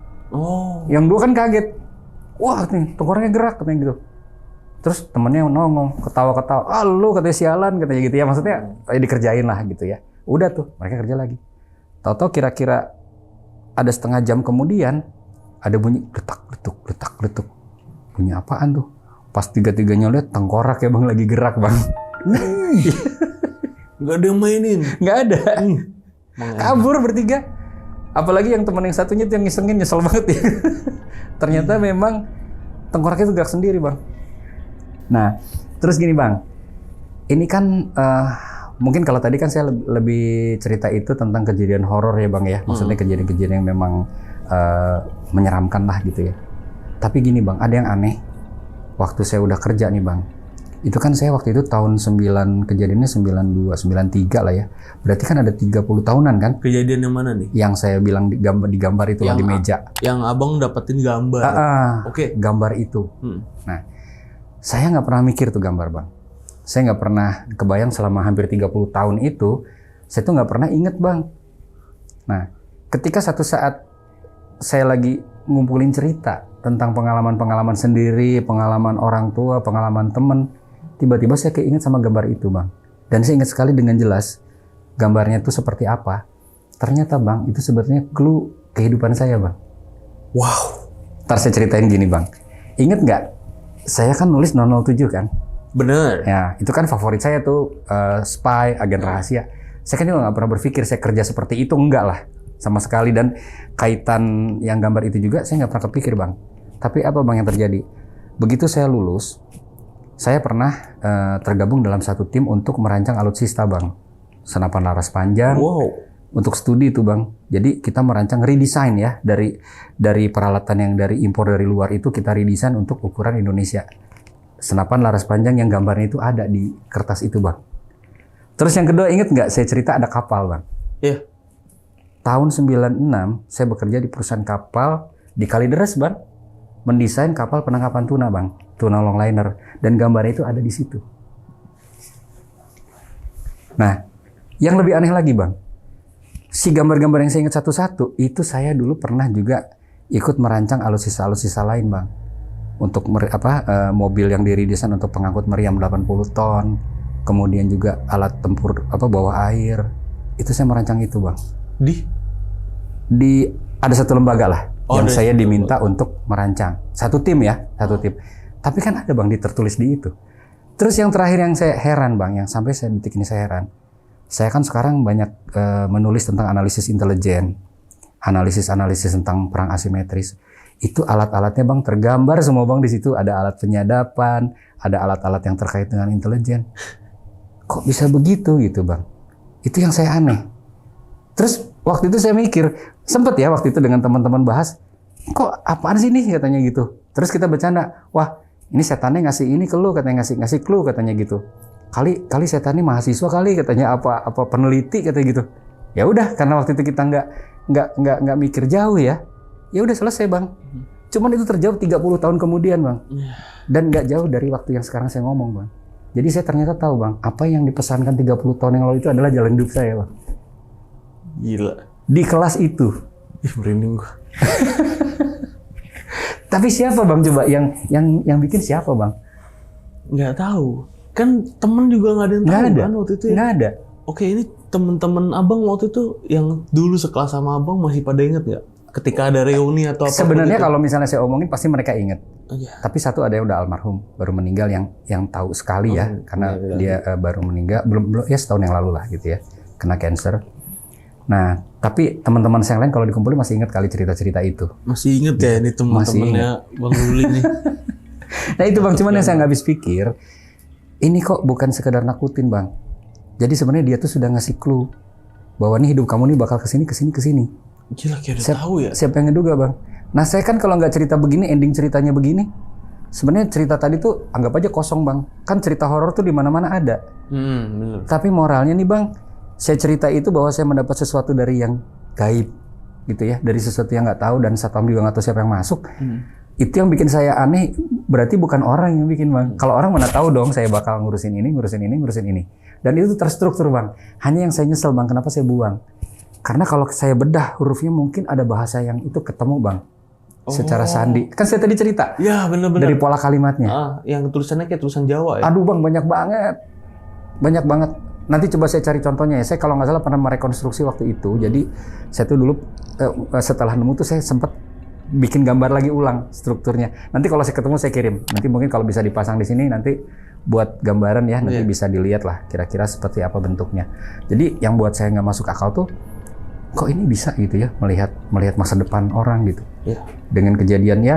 Yang dua kan kaget, wah nih tengkoraknya gerak katanya gitu. Terus temennya nongol, ketawa-ketawa, lu katanya sialan katanya gitu ya, maksudnya dikerjain lah gitu ya. Udah tuh, mereka kerja lagi. Tahu-tahu kira-kira ada setengah jam kemudian, ada bunyi letak. Bunyi apaan tuh? Pas tiga-tiganya lihat tengkorak ya Bang lagi gerak Bang. Nggak ada yang mainin? Nggak ada. Kabur bertiga. Apalagi yang teman yang satunya tuh yang ngisengin nyesel banget ya. Ternyata memang tengkoraknya itu gerak sendiri Bang. Nah, terus gini Bang. Ini kan mungkin kalau tadi kan saya lebih cerita itu tentang kejadian horor ya Bang ya. Maksudnya kejadian-kejadian yang memang menyeramkan lah gitu ya. Tapi gini Bang, ada yang aneh. Waktu saya udah kerja nih Bang. Itu kan saya waktu itu tahun kejadiannya 92, 93 lah ya. Berarti kan ada 30 tahunan kan? Kejadian yang mana nih? Yang saya bilang di gambar itu di meja. Yang abang dapetin gambar? Gambar itu. Nah, saya nggak pernah mikir tuh gambar Bang. Saya nggak pernah kebayang selama hampir 30 tahun itu, saya tuh nggak pernah inget Bang. Nah, ketika satu saat saya lagi ngumpulin cerita tentang pengalaman-pengalaman sendiri, pengalaman orang tua, pengalaman temen, tiba-tiba saya keinget sama gambar itu Bang. Dan saya ingat sekali dengan jelas gambarnya itu seperti apa. Ternyata Bang, itu sebenarnya clue kehidupan saya Bang. Wow. Ntar saya ceritain gini Bang. Ingat nggak? Saya kan nulis 007 kan? Bener. Ya, itu kan favorit saya tuh, spy, agen rahasia. Saya kan juga nggak pernah berpikir saya kerja seperti itu, enggak lah. Sama sekali, dan kaitan yang gambar itu juga saya nggak pernah kepikir Bang. Tapi apa Bang yang terjadi? Begitu saya lulus, Saya pernah tergabung dalam satu tim untuk merancang alutsista bang, senapan laras panjang. Wow. Untuk studi itu bang. Jadi kita merancang redesign ya dari peralatan yang dari impor dari luar itu kita redesign untuk ukuran Indonesia. Senapan laras panjang yang gambarnya itu ada di kertas itu bang. Terus yang kedua inget nggak saya cerita ada kapal bang. Iya. Tahun 96 saya bekerja di perusahaan kapal di Kalideres bang. Mendesain kapal penangkapan tuna bang. Tuna longliner. Dan gambarnya itu ada di situ. Nah, yang lebih aneh lagi bang. Si gambar-gambar yang saya ingat satu-satu, itu saya dulu pernah juga ikut merancang alutsista lain bang. Untuk mobil yang diredesain untuk pengangkut meriam 80 ton. Kemudian juga alat tempur bawah air. Itu saya merancang itu bang. Ada satu lembaga lah yang saya diminta untuk merancang. Satu tim ya, satu tim. Tapi kan ada bang tertulis di itu. Terus yang terakhir yang saya heran bang, yang sampai saya detik ini saya heran. Saya kan sekarang banyak menulis tentang analisis intelijen, analisis tentang perang asimetris. Itu alat-alatnya bang tergambar semua bang di situ. Ada alat penyadapan, ada alat-alat yang terkait dengan intelijen. Kok bisa begitu gitu bang? Itu yang saya aneh. Terus waktu itu saya mikir, sempet ya waktu itu dengan teman-teman bahas, kok apaan sih nih katanya gitu. Terus kita bercanda, wah ini setannya ngasih ini ke lu katanya, ngasih clue katanya gitu. Kali setannya mahasiswa kali katanya, apa peneliti katanya gitu. Ya udah karena waktu itu kita nggak mikir jauh ya. Ya udah selesai bang. Cuman itu terjawab 30 tahun kemudian bang. Dan nggak jauh dari waktu yang sekarang saya ngomong bang. Jadi saya ternyata tahu bang, apa yang dipesankan 30 tahun yang lalu itu adalah jalan hidup saya bang. Gila. Di kelas itu. Ih, merinding gua. Tapi siapa bang coba yang bikin siapa bang? Nggak tahu. Kan temen juga nggak ada yang tahu kan waktu itu ya? Nggak ada. Oke, ini temen-temen abang waktu itu yang dulu sekelas sama abang masih pada inget nggak? Ketika ada reuni atau apa? Sebenarnya kalau misalnya saya omongin pasti mereka inget. Iya. Tapi satu ada yang udah almarhum, baru meninggal yang tahu sekali ya, karena dia baru meninggal belum ya setahun yang lalu lah gitu ya, kena cancer. Nah, tapi teman-teman saya yang lain kalau dikumpulin masih ingat kali cerita-cerita itu. Masih inget ya ini teman-temannya Bang Luli nih. Nah itu bang, cuman yang saya nggak habis pikir, ini kok bukan sekedar nakutin bang. Jadi sebenarnya dia tuh sudah ngasih clue bahwa nih hidup kamu nih bakal kesini. Gila, kayak udah tahu ya. Siapa yang ngeduga bang? Nah saya kan kalau nggak cerita begini, ending ceritanya begini, sebenarnya cerita tadi tuh anggap aja kosong bang. Kan cerita horor tuh di mana-mana ada. Bener. Tapi moralnya nih bang, saya cerita itu bahwa saya mendapat sesuatu dari yang gaib, gitu ya, dari sesuatu yang nggak tahu dan satpam juga nggak tahu siapa yang masuk. Itu yang bikin saya aneh. Berarti bukan orang yang bikin bang. Kalau orang mana tahu dong, saya bakal ngurusin ini. Dan itu terstruktur bang. Hanya yang saya nyesel bang, kenapa saya buang? Karena kalau saya bedah hurufnya mungkin ada bahasa yang itu ketemu bang. Secara sandi. Kan saya tadi cerita. Ya bener-bener. Dari pola kalimatnya. Yang tulisannya kayak tulisan Jawa ya. Aduh bang, banyak banget. Nanti coba saya cari contohnya ya. Saya kalau nggak salah pernah merekonstruksi waktu itu. Jadi saya tuh dulu setelah nemu tuh saya sempat bikin gambar lagi ulang strukturnya. Nanti kalau saya ketemu saya kirim. Nanti mungkin kalau bisa dipasang di sini nanti buat gambaran ya. Nanti bisa dilihat lah kira-kira seperti apa bentuknya. Jadi yang buat saya nggak masuk akal tuh, kok ini bisa gitu ya melihat masa depan orang gitu. Dengan kejadiannya,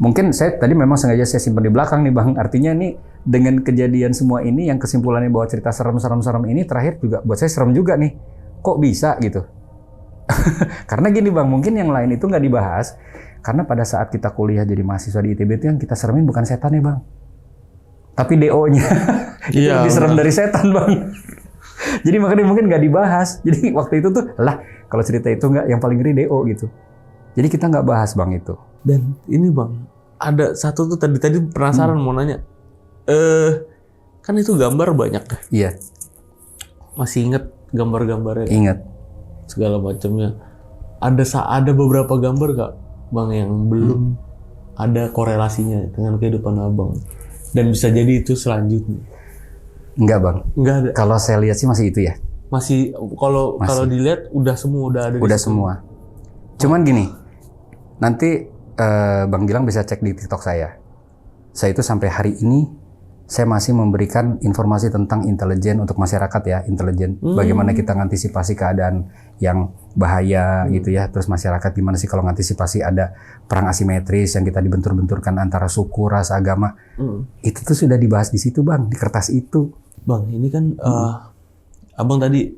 mungkin saya tadi memang sengaja saya simpan di belakang nih bang. Artinya nih dengan kejadian semua ini yang kesimpulannya bahwa cerita serem ini terakhir juga buat saya serem juga nih. Kok bisa gitu? Karena gini bang, mungkin yang lain itu nggak dibahas. Karena pada saat kita kuliah jadi mahasiswa di ITB itu yang kita seremin bukan setan ya bang. Tapi DO-nya. Itu lebih serem dari setan bang. Jadi makanya mungkin nggak dibahas. Jadi waktu itu tuh, lah kalau cerita itu nggak, yang paling ngeri DO gitu. Jadi kita nggak bahas bang itu. Dan ini bang, ada satu tuh tadi penasaran mau nanya. Kan itu gambar banyak ya? Iya. Masih inget gambar-gambarnya? Ingat. Segala macamnya. Ada beberapa gambar gak bang yang belum ada korelasinya dengan kehidupan abang? Dan bisa jadi itu selanjutnya? Enggak bang. Enggak ada. Kalau saya lihat sih masih itu ya. Masih kalau dilihat udah ada. Udah semua. Cuman gini, nanti Bang Gilang bisa cek di TikTok saya. Saya itu sampai hari ini saya masih memberikan informasi tentang intelijen untuk masyarakat ya, intelijen. Bagaimana kita ngantisipasi keadaan yang bahaya gitu ya. Terus masyarakat gimana sih kalau ngantisipasi ada perang asimetris yang kita dibentur-benturkan antara suku, ras, agama. Itu tuh sudah dibahas di situ Bang, di kertas itu. Bang, ini kan abang tadi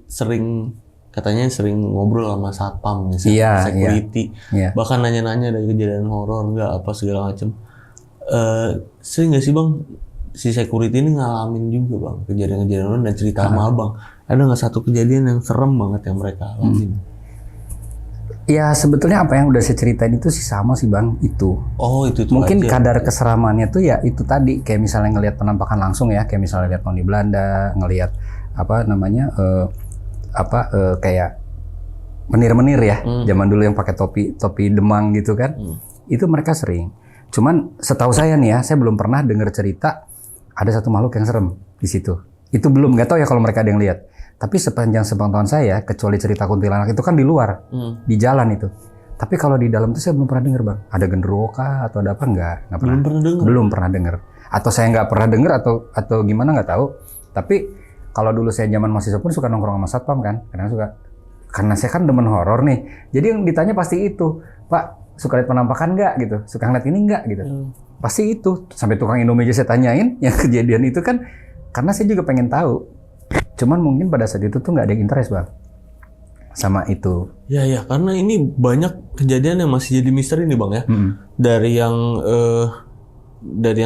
katanya sering ngobrol sama satpam, security. Iya. Bahkan nanya-nanya dari kejadian horor nggak apa segala macem. Sering nggak sih Bang, si security ini ngalamin juga Bang kejadian-kejadian horor dan cerita sama abang? Ada nggak satu kejadian yang serem banget yang mereka alamin? Ya sebetulnya apa yang udah saya ceritain itu sih sama sih Bang, itu. Oh itu Mungkin aja. kadar keseramannya tuh ya itu tadi, kayak misalnya ngelihat penampakan langsung ya, kayak misalnya lihat Tony Belanda, ngelihat apa namanya kayak menir-menir ya, zaman dulu yang pakai topi demang gitu kan. Itu mereka sering. Cuman setahu saya nih ya, saya belum pernah dengar cerita ada satu makhluk yang serem di situ. Itu belum, nggak tahu ya kalau mereka ada yang lihat. Tapi sepanjang sepengetahuan saya, kecuali cerita kuntilanak itu kan di luar, di jalan itu. Tapi kalau di dalam itu saya belum pernah dengar Bang. Ada genderuwo kah atau ada apa? Nggak pernah. Belum pernah dengar. Atau saya nggak pernah dengar atau gimana nggak tahu. Tapi kalau dulu saya zaman mahasiswa pun suka nongkrong sama satpam kan, karena saya kan demen horor nih. Jadi yang ditanya pasti itu, Pak suka lihat penampakan nggak gitu, suka ngeliat ini nggak gitu. Pasti itu. Sampai tukang Indomie aja saya tanyain yang kejadian itu kan, karena saya juga pengen tahu. Cuman mungkin pada saat itu tuh nggak ada yang interest Bang sama itu. Ya, karena ini banyak kejadian yang masih jadi misteri nih Bang ya. Dari yang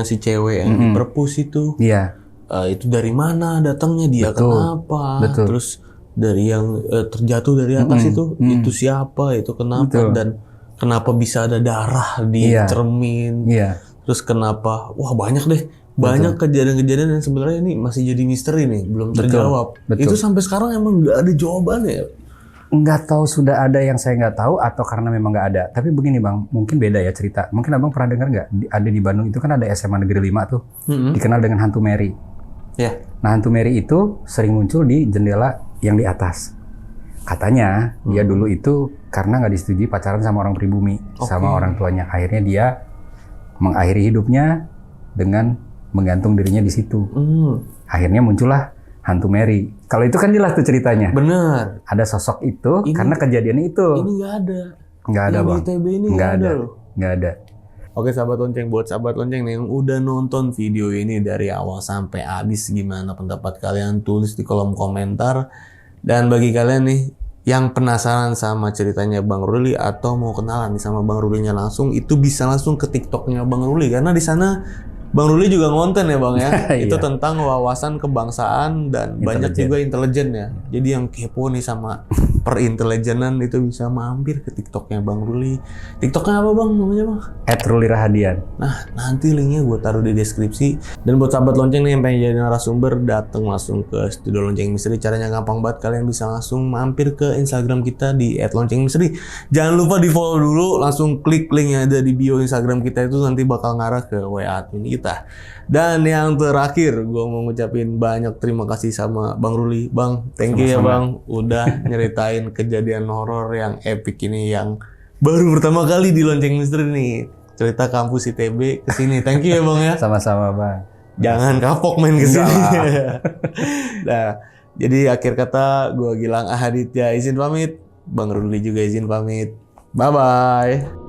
si cewek yang di perpus itu. Iya. Itu dari mana datangnya dia, kenapa? Terus dari yang terjatuh dari atas itu siapa, itu kenapa, dan kenapa bisa ada darah di cermin. Terus kenapa? Wah banyak deh. Banyak kejadian-kejadian yang sebenarnya ini masih jadi misteri nih, belum terjawab. Itu sampai sekarang emang nggak ada jawabannya. Nggak tahu sudah ada yang saya nggak tahu atau karena memang nggak ada. Tapi begini Bang, mungkin beda ya cerita. Mungkin Abang pernah dengar nggak? Ada di Bandung itu kan ada SMA Negeri 5 tuh, dikenal dengan hantu Mary. Nah hantu Mary itu sering muncul di jendela yang di atas. Katanya dia dulu itu karena nggak disetujui pacaran sama orang pribumi, sama orang tuanya. Akhirnya dia mengakhiri hidupnya dengan menggantung dirinya di situ. Akhirnya muncullah hantu Mary. Kalau itu kan jelas tuh ceritanya. Bener. Ada sosok itu karena kejadiannya itu. Ini nggak ada. Nggak ada Bang. Di ITB ini nggak ada loh. Nggak ada. Oke sahabat lonceng, buat sahabat lonceng nih yang udah nonton video ini dari awal sampai habis, gimana pendapat kalian? Tulis di kolom komentar. Dan bagi kalian nih yang penasaran sama ceritanya Bang Ruli atau mau kenalan nih sama Bang Rulinya langsung, itu bisa langsung ke TikToknya Bang Ruli, karena di sana Bang Ruli juga ngonten ya Bang ya. Itu tentang wawasan kebangsaan dan banyak juga intelijen ya. Jadi yang kepo nih sama perintelijenan itu bisa mampir ke TikToknya Bang Ruli. TikToknya apa Bang namanya Bang? @rulirahadian. Nah nanti linknya gue taruh di deskripsi. Dan buat sahabat lonceng nih yang pengen jadi narasumber, dateng langsung ke Studio Lonceng Misteri. Caranya gampang banget, kalian bisa langsung mampir ke Instagram kita di @loncengmisteri. Jangan lupa di follow dulu, langsung klik link yang ada di bio Instagram kita, itu nanti bakal ngarah ke WA admin kita. Dan yang terakhir, gue mau ngucapin banyak terima kasih sama Bang Ruli. Bang, thank you ya Bang, udah nyeritain kejadian horor yang epic ini, yang baru pertama kali di Lonceng Misteri nih. Cerita kampus ITB kesini. Thank you ya Bang ya. Sama-sama Bang. Jangan kapok main kesini. Nah, jadi akhir kata gue Gilang Ahaditya izin pamit. Bang Ruli juga izin pamit. Bye-bye.